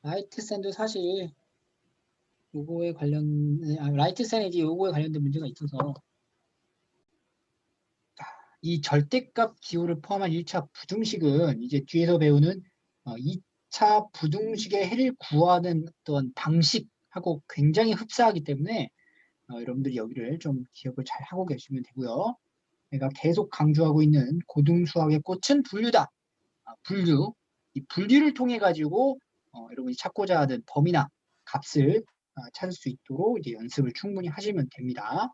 라이트센도 사실 요거에 관련 라이트센에 이제 요거에 관련된 문제가 있어서 이 절대값 기호를 포함한 1차 부등식은 이제 뒤에서 배우는 2차 부등식의 해를 구하는 어떤 방식하고 굉장히 흡사하기 때문에 여러분들이 여기를 좀 기억을 잘 하고 계시면 되고요. 내가 계속 강조하고 있는 고등수학의 꽃은 분류다. 분류. 이 분류를 통해 가지고 여러분이 찾고자 하는 범위나 값을 찾을 수 있도록 이제 연습을 충분히 하시면 됩니다.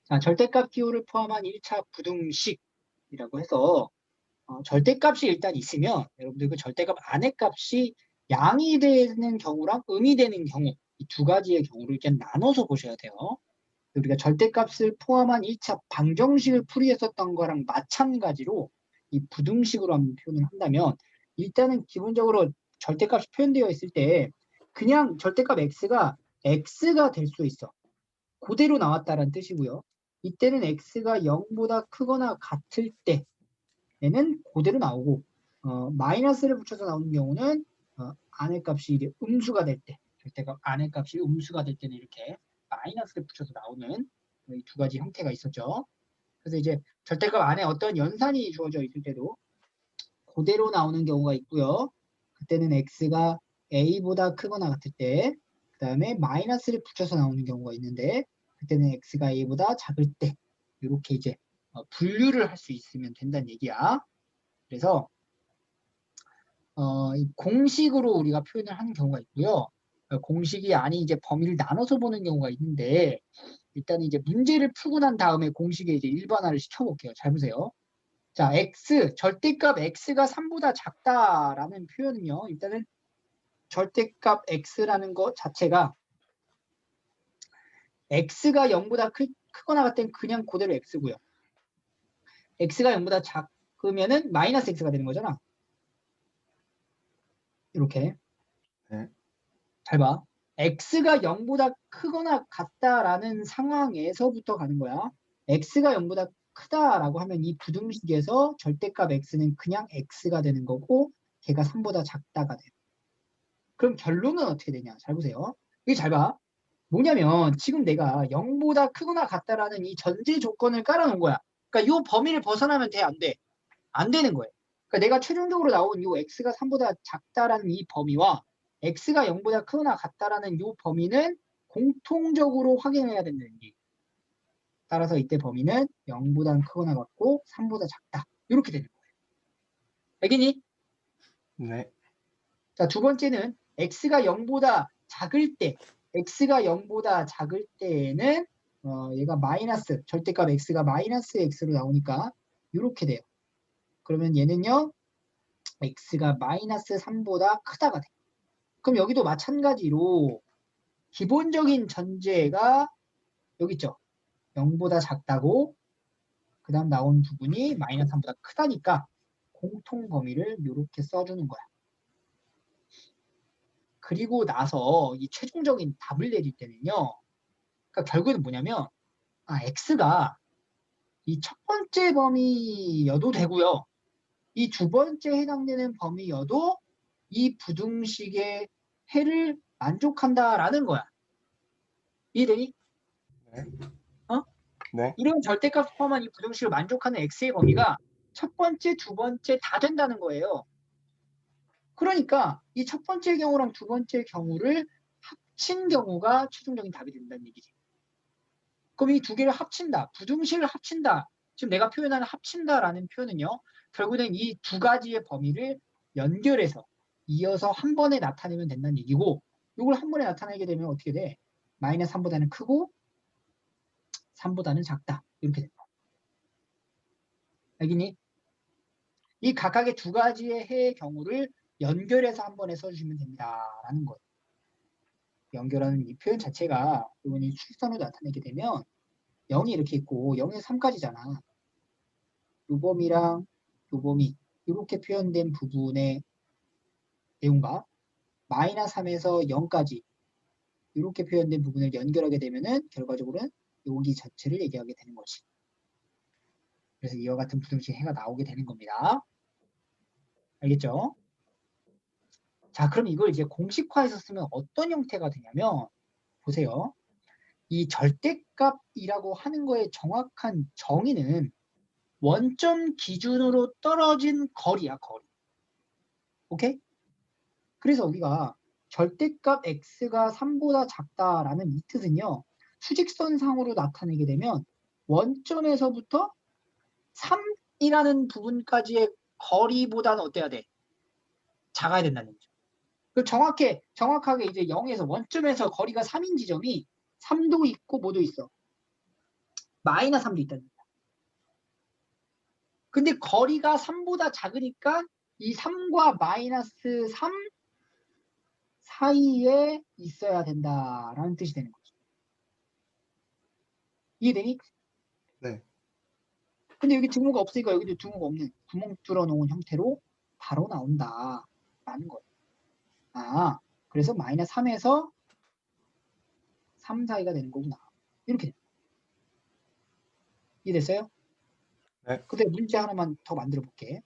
자, 절대값 기호를 포함한 1차 부등식이라고 해서 절대값이 일단 있으면 여러분들 그 절대값 안의 값이 양이 되는 경우랑 음이 되는 경우 이 두 가지의 경우를 이렇게 나눠서 보셔야 돼요. 우리가 절대값을 포함한 1차 방정식을 풀이했었던 거랑 마찬가지로 이 부등식으로 한번 표현을 한다면 일단은 기본적으로 절대값이 표현되어 있을 때 그냥 절대값 x가 될 수 있어. 그대로 나왔다는 뜻이고요. 이때는 x가 0보다 크거나 같을 때에는 그대로 나오고 마이너스를 붙여서 나오는 경우는 안의 값이 이제 음수가 될 때, 절대값 안의 값이 음수가 될 때는 이렇게 마이너스를 붙여서 나오는 이 두 가지 형태가 있었죠. 그래서 이제 절대값 안에 어떤 연산이 주어져 있을 때도 그대로 나오는 경우가 있고요. 그때는 x가 a보다 크거나 같을 때, 그 다음에 마이너스를 붙여서 나오는 경우가 있는데, 그때는 x가 a보다 작을 때, 이렇게 이제 분류를 할 수 있으면 된다는 얘기야. 그래서 이 공식으로 우리가 표현을 하는 경우가 있고요. 공식이 아닌 이제 범위를 나눠서 보는 경우가 있는데, 일단 이제 문제를 풀고 난 다음에 공식에 이제 일반화를 시켜볼게요. 잘 보세요. 자, 절대값 x가 3보다 작다라는 표현은요. 일단은 절대값 x라는 것 자체가 x가 0보다 크거나 같을 땐 그냥 그대로 x고요. x가 0보다 작으면은 마이너스 x가 되는 거잖아. 이렇게. 네. 잘 봐. x가 0보다 크거나 같다라는 상황에서부터 가는 거야. x가 0보다 크다라고 하면 이 부등식에서 절대값 x는 그냥 x가 되는 거고 걔가 3보다 작다가 돼. 그럼 결론은 어떻게 되냐? 잘 보세요. 이게 잘 봐. 뭐냐면 지금 내가 0보다 크거나 같다라는 이 전제 조건을 깔아놓은 거야. 그러니까 이 범위를 벗어나면 돼? 안 돼? 안 되는 거예요. 그러니까 내가 최종적으로 나온 이 x가 3보다 작다라는 이 범위와 x가 0보다 크거나 같다라는 이 범위는 공통적으로 확인해야 된다는 얘기. 따라서 이때 범위는 0보다 크거나 같고 3보다 작다. 이렇게 되는 거예요. 알겠니? 네. 자, 두 번째는 x가 0보다 작을 때, x가 0보다 작을 때에는 얘가 마이너스, 절대값 x가 마이너스 x로 나오니까 이렇게 돼요. 그러면 얘는요, x가 마이너스 3보다 크다가 돼. 그럼 여기도 마찬가지로 기본적인 전제가 여기 있죠. 0보다 작다고 그 다음 나온 부분이 마이너스 3보다 크다니까 공통 범위를 이렇게 써주는 거야. 그리고 나서 이 최종적인 답을 내릴 때는요. 그러니까 결국에는 뭐냐면 x가 이 첫 번째 범위여도 되고요. 이 두 번째 해당되는 범위여도 이 부등식의 해를 만족한다라는 거야. 이해되니? 네. 어? 네. 이런 절대값 포함한 이 부등식을 만족하는 x의 범위가 첫 번째, 두 번째 다 된다는 거예요. 그러니까 이 첫 번째 경우랑 두 번째 경우를 합친 경우가 최종적인 답이 된다는 얘기지. 그럼 이 두 개를 합친다. 부등식을 합친다. 지금 내가 표현하는 합친다라는 표현은요. 결국엔 이 두 가지의 범위를 연결해서 이어서 한 번에 나타내면 된다는 얘기고 이걸 한 번에 나타내게 되면 어떻게 돼? 마이너스 3보다는 크고 3보다는 작다. 이렇게 된다. 알겠니? 이 각각의 두 가지의 해의 경우를 연결해서 한 번에 써주시면 됩니다라는 거예요. 연결하는 이 표현 자체가 이번에 출선으로 나타내게 되면 0이 이렇게 있고 0에서 3까지잖아. 요 범위랑 요 범위 이렇게 표현된 부분의 내용과 마이너스 3에서 0까지 이렇게 표현된 부분을 연결하게 되면은 결과적으로는 여기 자체를 얘기하게 되는 거지. 그래서 이와 같은 부등식 해가 나오게 되는 겁니다. 알겠죠? 자, 그럼 이걸 이제 공식화해서 쓰면 어떤 형태가 되냐면 보세요. 이 절대값이라고 하는 거의 정확한 정의는 원점 기준으로 떨어진 거리야, 거리. 오케이? 그래서 우리가 절대값 x가 3보다 작다라는 이 뜻은요. 수직선상으로 나타내게 되면 원점에서부터 3이라는 부분까지의 거리보다는 어때야 돼? 작아야 된다는 얘기죠. 그 정확하게 이제 0에서 원점에서 거리가 3인 지점이 3도 있고 뭐도 있어. 마이너스 3도 있다는 얘기야. 근데 거리가 3보다 작으니까 이 3과 마이너스 3 사이에 있어야 된다라는 뜻이 되는 거죠. 이해되니? 네. 근데 여기 등호가 없으니까 여기도 등호가 없는 구멍 뚫어놓은 형태로 바로 나온다라는 거예요. 아, 그래서 마이너스 3에서 3 사이가 되는 거구나. 이렇게 됩니다. 이해됐어요? 네. 근데 문제 하나만 더 만들어 볼게.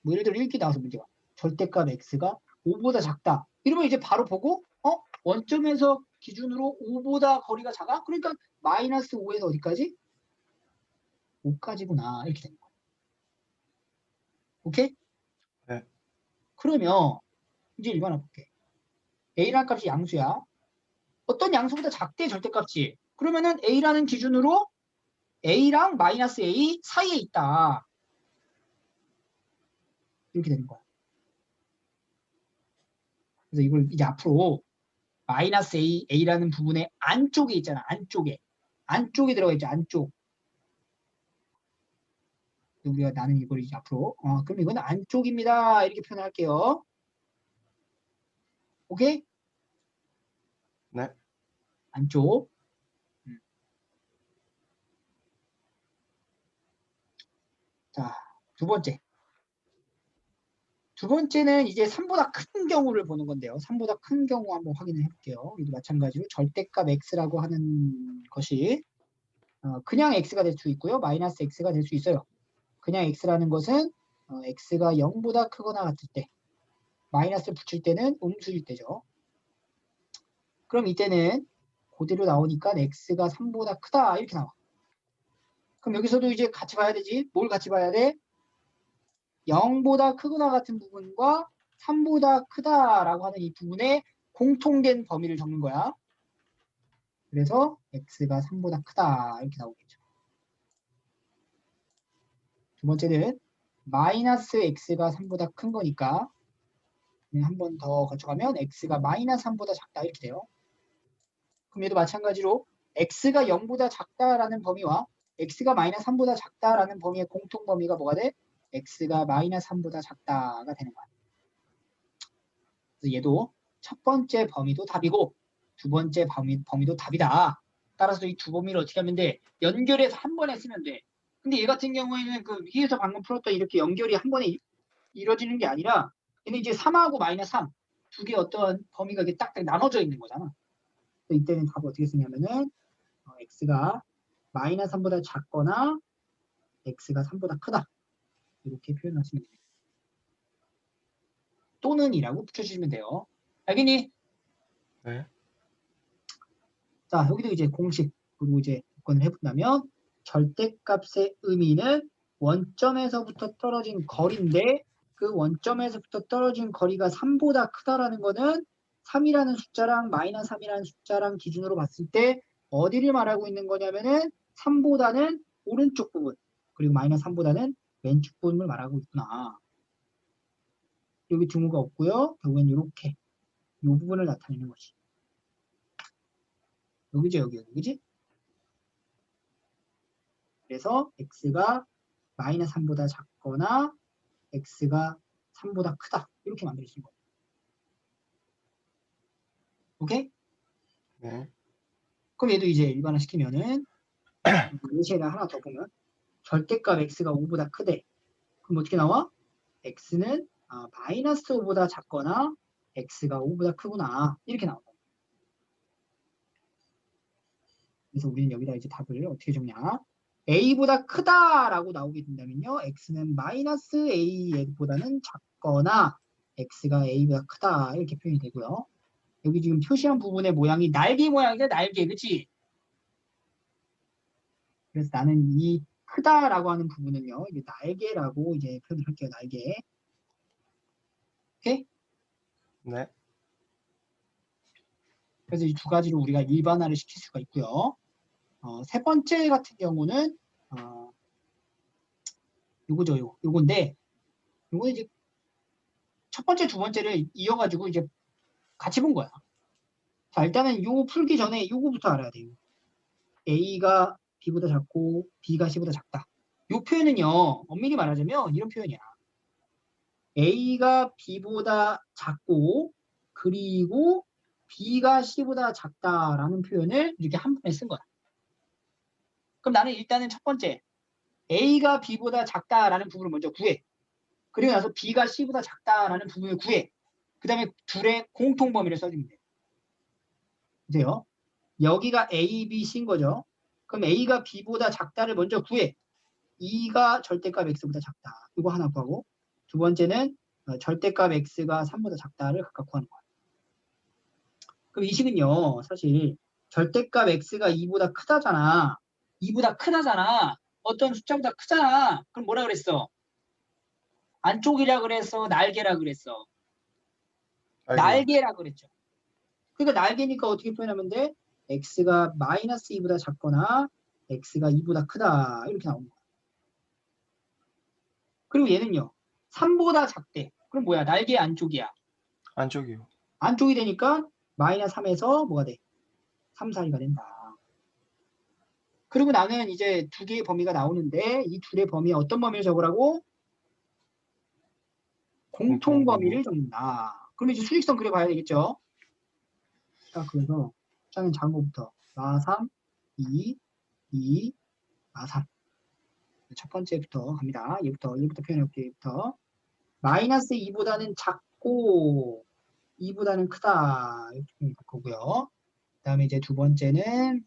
뭐 예를 들어 이렇게 나와서 문제가 절대값 x가 5보다 작다. 이러면 이제 바로 보고 원점에서 기준으로 5보다 거리가 작아? 그러니까 마이너스 5에서 어디까지? 5까지구나. 이렇게 되는 거야. 오케이? 네. 그러면 이제 일반화 볼게. a라는 값이 양수야. 어떤 양수보다 작대 절대값이. 그러면은 a라는 기준으로 a랑 마이너스 a 사이에 있다. 이렇게 되는 거야. 그래서 이걸 이제 앞으로 마이너스 a라는 부분의 안쪽에 있잖아. 안쪽에 들어가 있죠. 안쪽. 우리가 나는 이걸 이제 앞으로 그럼 이건 안쪽입니다. 이렇게 표현할게요. 오케이? 네. 안쪽. 자, 두 번째. 두 번째는 이제 3보다 큰 경우를 보는 건데요. 3보다 큰 경우 한번 확인을 해볼게요. 이도 마찬가지로 절대값 x라고 하는 것이 그냥 x가 될 수 있고요. 마이너스 x가 될 수 있어요. 그냥 x라는 것은 x가 0보다 크거나 같을 때 마이너스를 붙일 때는 음수일 때죠. 그럼 이때는 그대로 나오니까 x가 3보다 크다 이렇게 나와. 그럼 여기서도 이제 같이 봐야 되지. 뭘 같이 봐야 돼? 0보다 크거나 같은 부분과 3보다 크다라고 하는 이 부분에 공통된 범위를 적는 거야. 그래서 x가 3보다 크다 이렇게 나오겠죠. 두 번째는 마이너스 x가 3보다 큰 거니까 한 번 더 거쳐가면 x가 마이너스 3보다 작다 이렇게 돼요. 그럼 얘도 마찬가지로 x가 0보다 작다라는 범위와 x가 마이너스 3보다 작다라는 범위의 공통 범위가 뭐가 돼? x가 마이너스 3보다 작다가 되는 거야. 그래서 얘도 첫 번째 범위도 답이고 두 번째 범위도 답이다. 따라서 이 두 범위를 어떻게 하면 돼? 연결해서 한 번에 쓰면 돼. 근데 얘 같은 경우에는 그 위에서 방금 풀었던 이렇게 연결이 한 번에 이루어지는 게 아니라 얘는 이제 3하고 마이너스 3 두 개 어떤 범위가 이렇게 딱 나눠져 있는 거잖아. 이때는 답을 어떻게 쓰냐면은 x가 마이너스 3보다 작거나 x가 3보다 크다. 이렇게 표현하시면 됩니다. 또는 이라고 붙여주시면 돼요. 알겠니? 네. 자, 여기도 이제 공식, 그리고 이제 조건을 해본다면 절대값의 의미는 원점에서부터 떨어진 거리인데 그 원점에서부터 떨어진 거리가 3보다 크다라는 거는 3이라는 숫자랑 마이너스 3이라는 숫자랑 기준으로 봤을 때 어디를 말하고 있는 거냐면은 3보다는 오른쪽 부분, 그리고 마이너스 3보다는 왼쪽 부분을 말하고 있구나. 여기 등호가 없고요. 결국엔 이렇게 이 부분을 나타내는 거지. 여기죠, 여기, 그지? 그래서 x가 마이너스 3보다 작거나 x가 3보다 크다. 이렇게 만들 수 있는 거예요. 오케이? 네. 그럼 얘도 이제 일반화시키면은 예시에다 하나 더 보면 절대값 x가 5보다 크대. 그럼 어떻게 나와? x는 마이너스 5보다 작거나 x가 5보다 크구나. 이렇게 나온다. 그래서 우리는 여기다 이제 답을 어떻게 적냐? a보다 크다라고 나오게 된다면요. x는 마이너스 a보다는 작거나 x가 a보다 크다. 이렇게 표현이 되고요. 여기 지금 표시한 부분의 모양이 날개 모양이죠. 날개. 그치? 그래서 나는 이 크다라고 하는 부분은요. 이제 날개라고 이제 표현을 할게요. 날개. 오케이? 네. 그래서 이 두 가지로 우리가 일반화를 시킬 수가 있고요. 세 번째 같은 경우는 요거죠. 요건데 요거 이제 첫 번째, 두 번째를 이어가지고 이제 같이 본 거야. 자, 일단은 요 풀기 전에 요거부터 알아야 돼요. A가 B보다 작고 B가 C보다 작다. 요 표현은요. 엄밀히 말하자면 이런 표현이야. A가 B보다 작고 그리고 B가 C보다 작다라는 표현을 이렇게 한 번에 쓴 거야. 그럼 나는 일단은 첫 번째 A가 B보다 작다라는 부분을 먼저 구해. 그리고 나서 B가 C보다 작다라는 부분을 구해. 그 다음에 둘의 공통 범위를 써주면 돼. 보세요. 여기가 A, B, C인 거죠. 그럼 A가 B보다 작다를 먼저 구해. 2가 절대값 X보다 작다. 이거 하나 구하고 두 번째는 절대값 X가 3보다 작다를 각각 구하는 거야. 그럼 이 식은요. 사실 절대값 X가 2보다 크다잖아. 2보다 크다잖아. 어떤 숫자보다 크잖아. 그럼 뭐라 그랬어? 안쪽이라 그랬어? 날개라 그랬어? 날개라 그랬죠. 그러니까 날개니까 어떻게 표현하면 돼? X가 마이너스 2보다 작거나 X가 2보다 크다. 이렇게 나오는 거야. 그리고 얘는요. 3보다 작대. 그럼 뭐야? 날개 안쪽이야. 안쪽이요. 안쪽이 되니까 마이너스 3에서 뭐가 돼? 3, 4, 2가 된다. 그리고 나는 이제 두 개의 범위가 나오는데 이 둘의 범위에 어떤 범위를 적으라고? 공통 범위를 적는다. 그럼 이제 수직선 그려봐야 되겠죠? 자, 그래서 숫자는 작은 것부터 마 3, 2, 2, 마 3. 첫 번째부터 갑니다. 얘부터 표현해볼게요. 얘부터 마이너스 2보다는 작고 2보다는 크다. 이렇게 표현할 거고요. 그 다음에 이제 두 번째는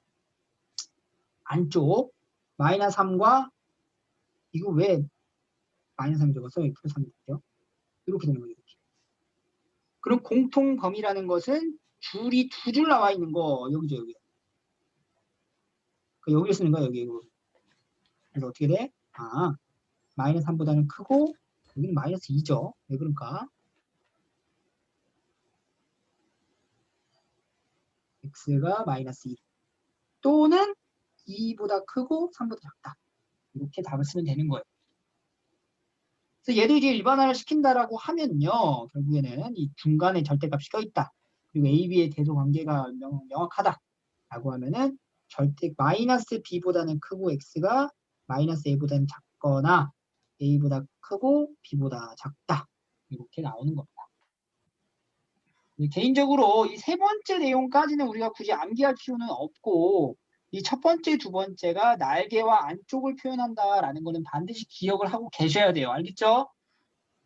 안쪽 마이너스 3과 이거 왜 마이너스 3 적었어? 여기 플러스 3 적었죠? 이렇게 되는 거예요. 이렇게. 그럼 공통 범위라는 것은 줄이 두 줄 나와 있는 거 여기죠. 여기. 여기를 쓰는 거야. 여기. 그래서 어떻게 돼? 마이너스 3보다는 크고 여기는 마이너스 2죠. 왜 그럴까? x가 마이너스 2 또는 2보다 크고 3보다 작다. 이렇게 답을 쓰면 되는 거예요. 그래서 얘도 이제 일반화를 시킨다라고 하면요. 결국에는 이 중간에 절대값이 껴있다. 그리고 A, B의 대소 관계가 명확하다. 라고 하면은 절대 마이너스 B보다는 크고 X가 마이너스 A보다는 작거나 A보다 크고 B보다 작다. 이렇게 나오는 겁니다. 개인적으로 이 세 번째 내용까지는 우리가 굳이 암기할 필요는 없고 이 첫 번째, 두 번째가 날개와 안쪽을 표현한다라는 거는 반드시 기억을 하고 계셔야 돼요. 알겠죠?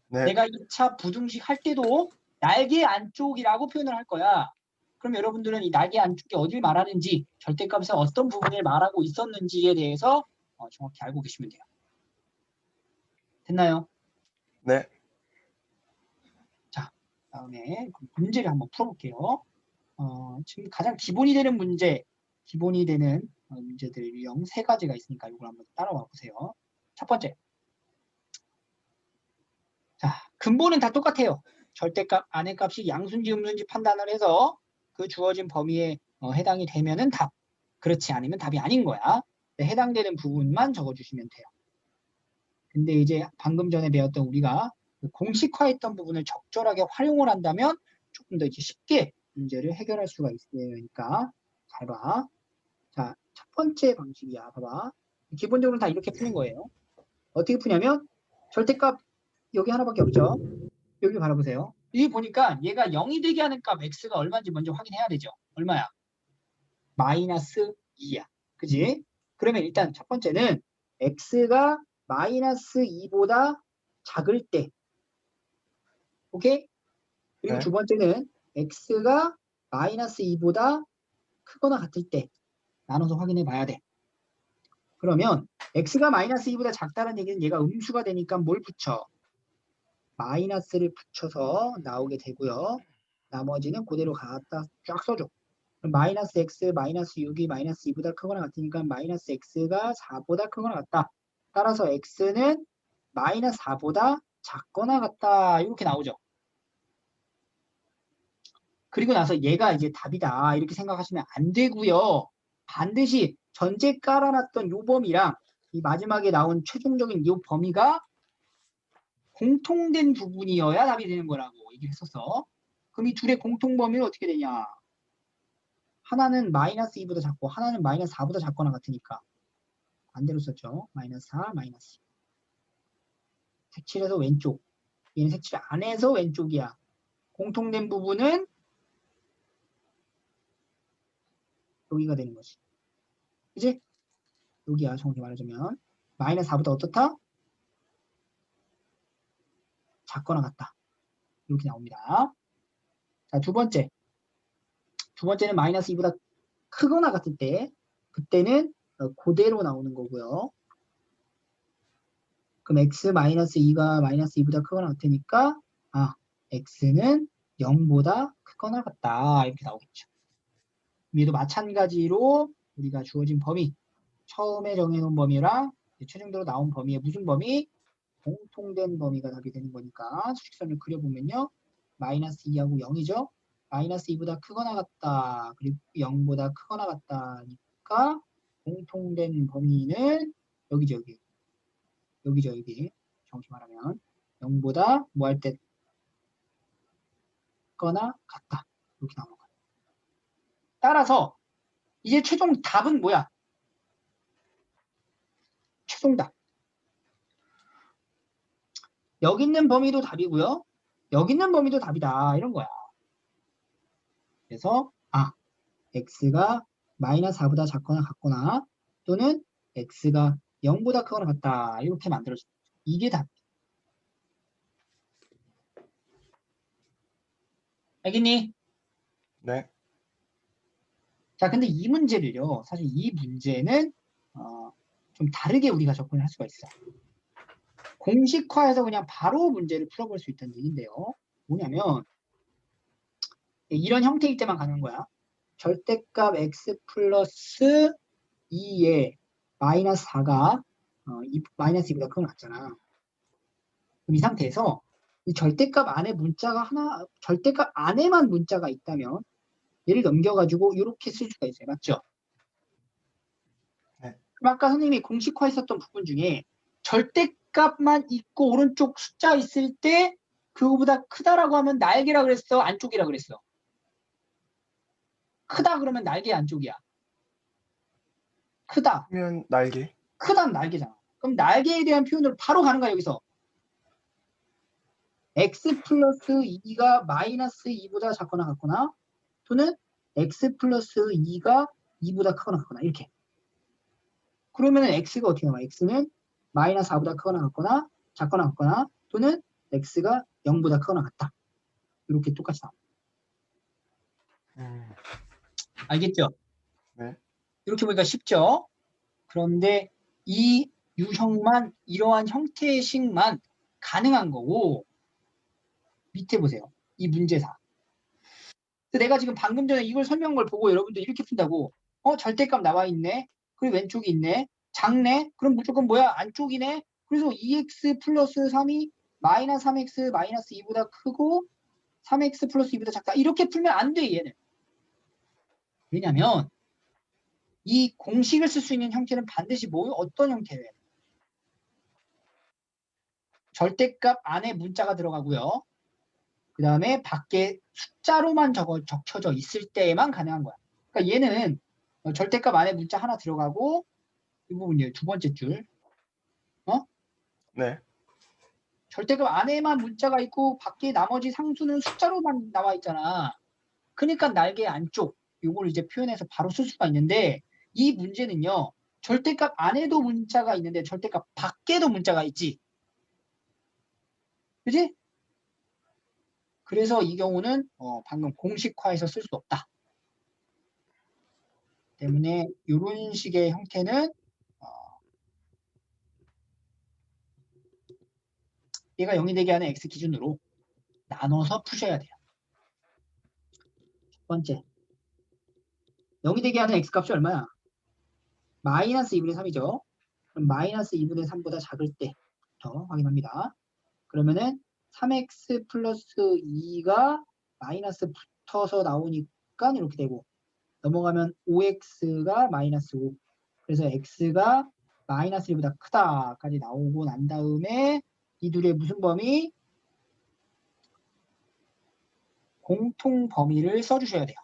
네. 내가 2차 부등식 할 때도 날개 안쪽이라고 표현을 할 거야. 그럼 여러분들은 이 날개 안쪽이 어딜 말하는지, 절대값에서 어떤 부분을 말하고 있었는지에 대해서 정확히 알고 계시면 돼요. 됐나요? 네. 자, 다음에 문제를 한번 풀어볼게요. 지금 가장 기본이 되는 문제, 기본이 되는 문제들 유형 3가지가 있으니까 이걸 한번 따라와 보세요. 첫 번째. 자, 근본은 다 똑같아요. 절대값, 안의 값이 양수인지 음수인지 판단을 해서 그 주어진 범위에 해당이 되면은 답. 그렇지 않으면 답이 아닌 거야. 해당되는 부분만 적어주시면 돼요. 근데 이제 방금 전에 배웠던 우리가 그 공식화했던 부분을 적절하게 활용을 한다면 조금 더 이제 쉽게 문제를 해결할 수가 있으니까 잘 봐. 자, 첫 번째 방식이야. 봐봐. 기본적으로 다 이렇게 푸는 거예요. 어떻게 푸냐면 절대값 여기 하나밖에 없죠. 여기 바라보세요. 여기 보니까 얘가 0이 되게 하는 값 x가 얼마인지 먼저 확인해야 되죠. 얼마야? 마이너스 2야. 그지? 그러면 일단 첫 번째는 x가 마이너스 2보다 작을 때. 오케이? 그리고 네. 두 번째는 x가 마이너스 2보다 크거나 같을 때 나눠서 확인해 봐야 돼. 그러면 x가 마이너스 2보다 작다는 얘기는 얘가 음수가 되니까 뭘 붙여? 마이너스를 붙여서 나오게 되고요. 나머지는 그대로 갖다 쫙 써줘. 그럼 마이너스 x, 마이너스 6이 마이너스 2보다 크거나 같으니까 마이너스 x가 4보다 크거나 같다. 따라서 x는 마이너스 4보다 작거나 같다. 이렇게 나오죠. 그리고 나서 얘가 이제 답이다. 이렇게 생각하시면 안 되고요. 반드시 전제 깔아놨던 요 범위랑 이 마지막에 나온 최종적인 요 범위가 공통된 부분이어야 답이 되는 거라고 얘기를 했었어. 그럼 이 둘의 공통 범위는 어떻게 되냐? 하나는 마이너스 2보다 작고 하나는 마이너스 4보다 작거나 같으니까 반대로 썼죠. 마이너스 4, 마이너스 2. 색칠해서 왼쪽. 얘는 색칠 안에서 왼쪽이야. 공통된 부분은 여기가 되는 거지. 그지? 여기야 정확히 말하자면. 마이너스 4보다 어떻다? 작거나 같다. 이렇게 나옵니다. 자, 두 번째. 두 번째는 마이너스 2보다 크거나 같을 때 그때는 그대로 나오는 거고요. 그럼 x 마이너스 2가 마이너스 2보다 크거나 같으니까 x는 0보다 크거나 같다. 이렇게 나오겠죠. 얘도 마찬가지로 우리가 주어진 범위, 처음에 정해놓은 범위랑 최종적으로 나온 범위의 무슨 범위? 공통된 범위가 답이 되는 거니까 수직선을 그려보면요. 마이너스 2하고 0이죠. 마이너스 2보다 크거나 같다. 그리고 0보다 크거나 같다니까 공통된 범위는 여기죠. 여기. 여기죠. 여기. 정확히 말하면 0보다 뭐 할 때 거나 같다. 이렇게 나오는 거예요. 따라서 이제 최종 답은 뭐야? 최종 답. 여기 있는 범위도 답이고요. 여기 있는 범위도 답이다. 이런 거야. 그래서 x가 마이너스 4보다 작거나 같거나 또는 x가 0보다 크거나 같다. 이렇게 만들어져. 이게 답. 알겠니? 네. 자, 근데 이 문제를요. 사실 이 문제는 좀 다르게 우리가 접근을 할 수가 있어. 공식화해서 그냥 바로 문제를 풀어볼 수 있다는 얘기인데요. 뭐냐면 이런 형태일 때만 가는 거야. 절대값 x 플러스 2에 마이너스 4가 마이너스 2보다 크거나 같잖아. 그럼 이 상태에서 이 절대값 안에 문자가 하나, 절대값 안에만 문자가 있다면 얘를 넘겨가지고 이렇게 쓸 수가 있어요. 맞죠? 네. 그럼 아까 선생님이 공식화했었던 부분 중에 절대값만 있고 오른쪽 숫자 있을 때 그거보다 크다라고 하면 날개라 그랬어? 안쪽이라 그랬어? 크다 그러면 날개 안쪽이야. 크다. 면 날개. 크다는 날개잖아. 그럼 날개에 대한 표현으로 바로 가는 거야 여기서. x 플러스 2가 마이너스 2보다 작거나 같거나 또는 x 플러스 2가 2보다 크거나 같거나 이렇게. 그러면 x가 어떻게 나와? x는 마이너스 4보다 크거나 같거나 작거나 같거나 또는 x가 0보다 크거나 같다. 이렇게 똑같이 나옵니다. 음, 알겠죠? 네. 이렇게 보니까 쉽죠? 그런데 이 유형만 이러한 형태의 식만 가능한 거고 밑에 보세요. 이 문제사. 내가 지금 방금 전에 이걸 설명한 걸 보고 여러분들 이렇게 푼다고 절대값 나와 있네. 그리고 왼쪽이 있네. 작네. 그럼 무조건 뭐야? 안쪽이네. 그래서 2x 플러스 3이 마이너스 3x 마이너스 2보다 크고 3x 플러스 2보다 작다. 이렇게 풀면 안 돼, 얘는. 왜냐면 이 공식을 쓸 수 있는 형태는 반드시 어떤 형태예요? 절대값 안에 문자가 들어가고요. 그 다음에 밖에 숫자로만 적혀져 있을 때에만 가능한 거야. 그러니까 얘는 절대값 안에 문자 하나 들어가고 이 부분이에요. 두 번째 줄. 네. 절대값 안에만 문자가 있고 밖에 나머지 상수는 숫자로만 나와 있잖아. 그러니까 날개 안쪽 요걸 이제 표현해서 바로 쓸 수가 있는데 이 문제는요. 절대값 안에도 문자가 있는데 절대값 밖에도 문자가 있지. 그지? 그래서 이 경우는 방금 공식화해서 쓸 수 없다. 때문에 이런 식의 형태는 얘가 0이 되게 하는 x 기준으로 나눠서 푸셔야 돼요. 첫 번째 0이 되게 하는 x 값이 얼마야? 마이너스 2분의 3이죠. 그럼 마이너스 2분의 3보다 작을 때부터 확인합니다. 그러면은 3x 플러스 2가 마이너스 붙어서 나오니까 이렇게 되고 넘어가면 5x가 마이너스 5 그래서 x가 마이너스 1보다 크다까지 나오고 난 다음에 이 둘의 무슨 범위? 공통 범위를 써주셔야 돼요.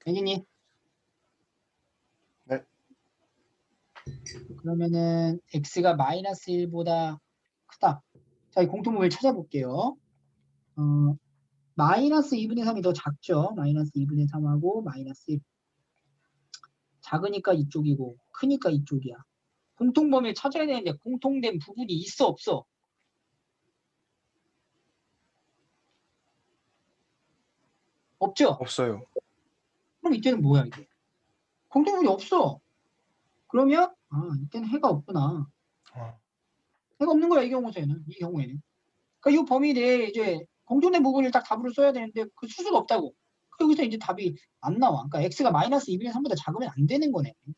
알겠니? 네. 그러면은 x가 마이너스 1보다 크다. 자, 이 공통 범위를 찾아볼게요. 마이너스 2분의 3이 더 작죠? 마이너스 2분의 3하고 마이너스 1. 작으니까 이쪽이고 크니까 이쪽이야. 공통범위를 찾아야 되는데 공통된 부분이 있어 없어? 없죠? 없어요. 그럼 이때는 뭐야 이게? 공통분이 없어. 그러면 이때는 해가 없구나. 어, 해가 없는 거야 이 경우에는. 이 경우에는. 그러니까 이 범위 내에 이제 공통된 부분을 딱 답으로 써야 되는데 그 수수가 없다고. 여기서 이제 답이 안 나와. 그러니까 x가 마이너스 2분의 3보다 작으면 안 되는 거네. 두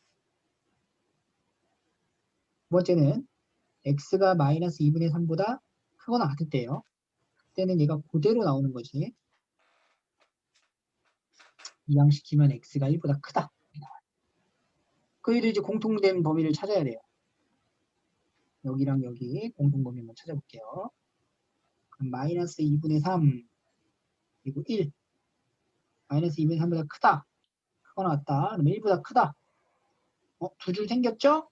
번째는 x가 마이너스 2분의 3보다 크거나 같을 때예요. 그때는 얘가 그대로 나오는 거지. 이항시키면 x가 1보다 크다. 그래도 이제 공통된 범위를 찾아야 돼요. 여기랑 여기 공통 범위 한번 찾아볼게요. 그럼 마이너스 2분의 3 그리고 1 마이너스 2분의 3보다 크다. 크거나 같다. 그러면 1보다 크다. 두 줄 생겼죠?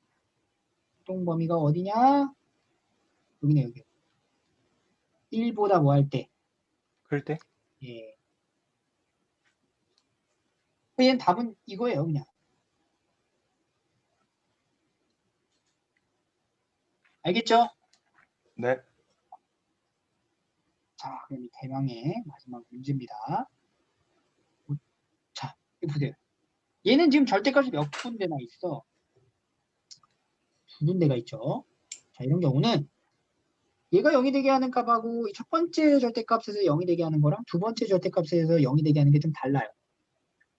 공통 범위가 어디냐? 여기네 여기. 1보다 뭐 할 때? 클 때? 예. 얘는 답은 이거예요 그냥. 알겠죠? 네. 자, 그럼 이 대망의 마지막 문제입니다. 자, 이거 보세요. 얘는 지금 절대값이 몇 군데나 있어? 두 군데가 있죠. 자, 이런 경우는 얘가 0이 되게 하는 값하고 첫 번째 절대값에서 0이 되게 하는 거랑 두 번째 절대값에서 0이 되게 하는 게 좀 달라요.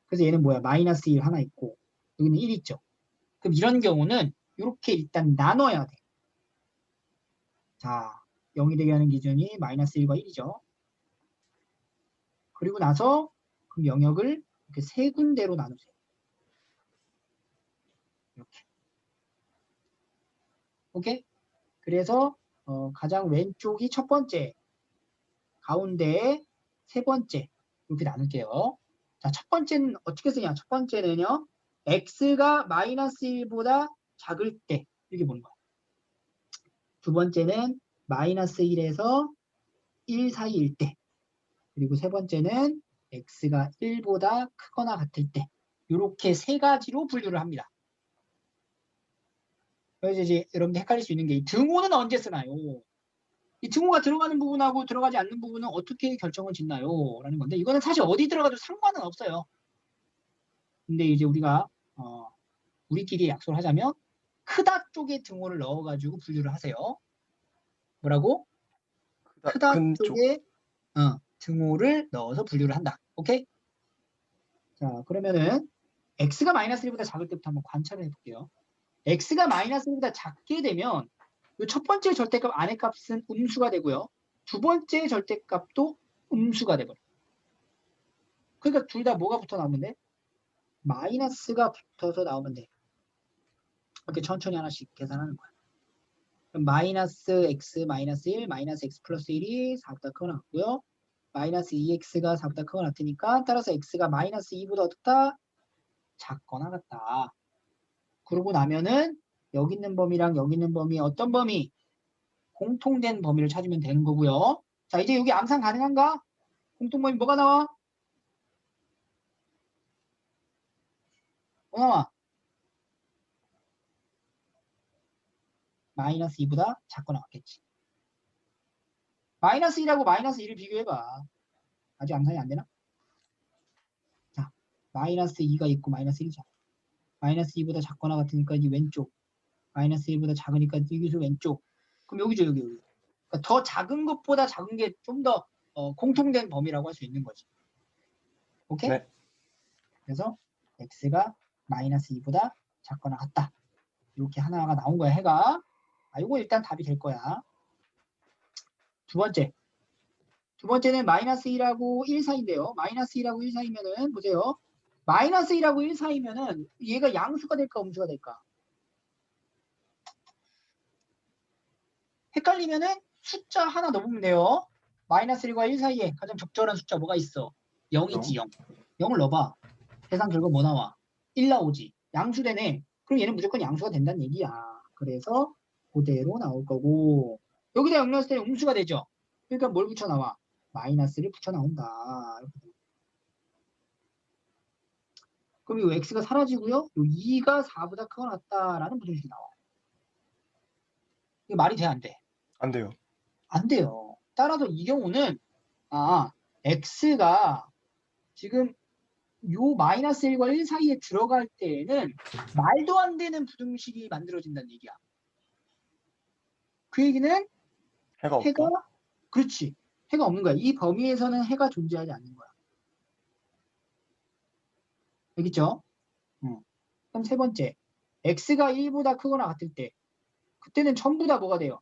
그래서 얘는 뭐야? 마이너스 1 하나 있고 여기는 1 있죠. 그럼 이런 경우는 이렇게 일단 나눠야 돼. 자, 0이 되게 하는 기준이 마이너스 1과 1이죠. 그리고 나서 그럼 영역을 이렇게 세 군데로 나누세요. 이렇게. 오케이? 그래서 가장 왼쪽이 첫 번째, 가운데에 세 번째 이렇게 나눌게요. 자, 첫 번째는 어떻게 쓰냐? 첫 번째는요. x가 마이너스 1보다 작을 때 이렇게 보는 거야. 두 번째는 마이너스 1에서 1 사이일 때. 그리고 세 번째는 x가 1보다 크거나 같을 때. 이렇게 세 가지로 분류를 합니다. 그래서 이제 여러분들 헷갈릴 수 있는 게 이 등호는 언제 쓰나요? 이 등호가 들어가는 부분하고 들어가지 않는 부분은 어떻게 결정을 짓나요? 라는 건데 이거는 사실 어디 들어가도 상관은 없어요. 근데 이제 우리가 우리끼리 약속을 하자면 크다 쪽에 등호를 넣어가지고 분류를 하세요. 뭐라고? 크다 큰 쪽. 쪽에 등호를 넣어서 분류를 한다. 오케이? 자, 그러면은 x가 마이너스 1보다 작을 때부터 한번 관찰을 해볼게요. x가 마이너스 1보다 작게 되면 이 첫 번째 절대값 안의 값은 음수가 되고요. 두 번째 절대값도 음수가 되버려요. 그러니까 둘 다 뭐가 붙어 나오면 돼? 마이너스가 붙어서 나오면 돼. 이렇게 천천히 하나씩 계산하는 거야. 그럼 마이너스 x 마이너스 1 마이너스 x 플러스 1이 4보다 크거나 같고요. 마이너스 2x가 4보다 크거나 같으니까 따라서 x가 마이너스 2보다 어떻다? 작거나 같다. 그러고 나면은 여기 있는 범위랑 여기 있는 범위 어떤 범위? 공통된 범위를 찾으면 되는 거고요. 자, 이제 여기 암산 가능한가? 공통범위 뭐가 나와? 뭐 나와? 마이너스 2보다 작거나 같겠지. 마이너스 1하고 마이너스 1을 비교해봐. 아직 암산이 안 되나? 자, 마이너스 2가 있고 마이너스 1이잖아. 마이너스 2보다 작거나 같으니까 이 왼쪽. 마이너스 1보다 작으니까 여기서 왼쪽. 그럼 여기죠, 여기. 그러니까 더 작은 것보다 작은 게 좀 더 공통된 범위라고 할 수 있는 거지. 오케이? 네. 그래서 x가 마이너스 2보다 작거나 같다. 이렇게 하나가 나온 거야, 해가. 이거 일단 답이 될 거야. 두 번째는 마이너스 1하고 1 사이인데요. 마이너스 1하고 1 사이면은 보세요. 마이너스 1하고 1 사이면은 얘가 양수가 될까 음수가 될까? 헷갈리면은 숫자 하나 넣으면 돼요. 마이너스 1과 1 사이에 가장 적절한 숫자 뭐가 있어? 0이지 0. 0을 넣어봐. 계산 결과 뭐 나와? 1 나오지. 양수되네. 그럼 얘는 무조건 양수가 된다는 얘기야. 그래서 그대로 나올 거고 여기다 0 넣었을 때 음수가 되죠. 그러니까 뭘 붙여 나와? 마이너스를 붙여 나온다. 그럼 이 x가 사라지고요. 요 2가 4보다 크거나 같다라는 부정식이 나와요. 이게 말이 돼, 안 돼? 안 돼요. 안 돼요. 따라서 이 경우는 x가 지금 요 마이너스 1과 1 사이에 들어갈 때에는 말도 안 되는 부등식이 만들어진다는 얘기야. 그 얘기는 해가 해가 없다. 그렇지. 해가 없는 거야. 이 범위에서는 해가 존재하지 않는 거야. 알겠죠? 그럼 세 번째. x가 1보다 크거나 같을 때 그때는 전부 다 뭐가 돼요?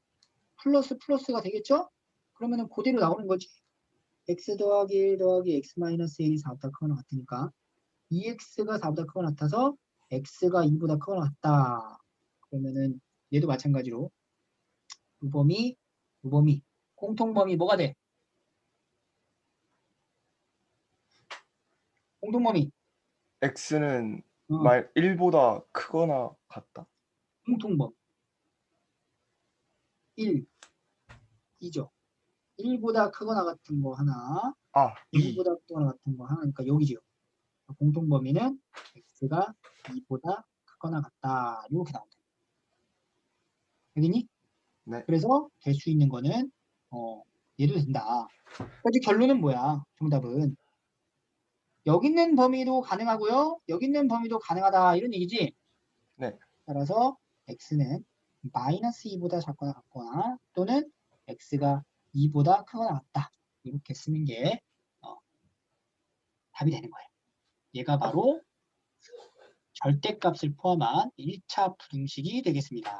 플러스가 되겠죠? 그러면은 그대로 나오는 거지. x 더하기 1 더하기 x 마이너스 1이 4보다 크거나 같으니까 2x가 4보다 크거나 같아서 x가 2보다 크거나 같다. 그러면은 얘도 마찬가지로 무범위 공통범위 뭐가 돼? 공통범위 x는 어, 1보다 크거나 같다. 공통범위 1, 2죠. 1보다 크거나 같은 거 하나, 2. 2보다 크거나 같은 거 하나, 그러니까 여기죠. 공통범위는 x가 2보다 크거나 같다. 이렇게 나온다. 알겠니? 네. 그래서 될 수 있는 거는 얘도 된다. 그래서 결론은 뭐야? 정답은 여기 있는 범위도 가능하고요. 여기 있는 범위도 가능하다. 이런 얘기지? 네. 따라서 x는 마이너스 2보다 작거나 같거나 또는 x가 2보다 크거나 같다. 이렇게 쓰는 게 답이 되는 거예요. 얘가 바로 절대값을 포함한 1차 부등식이 되겠습니다.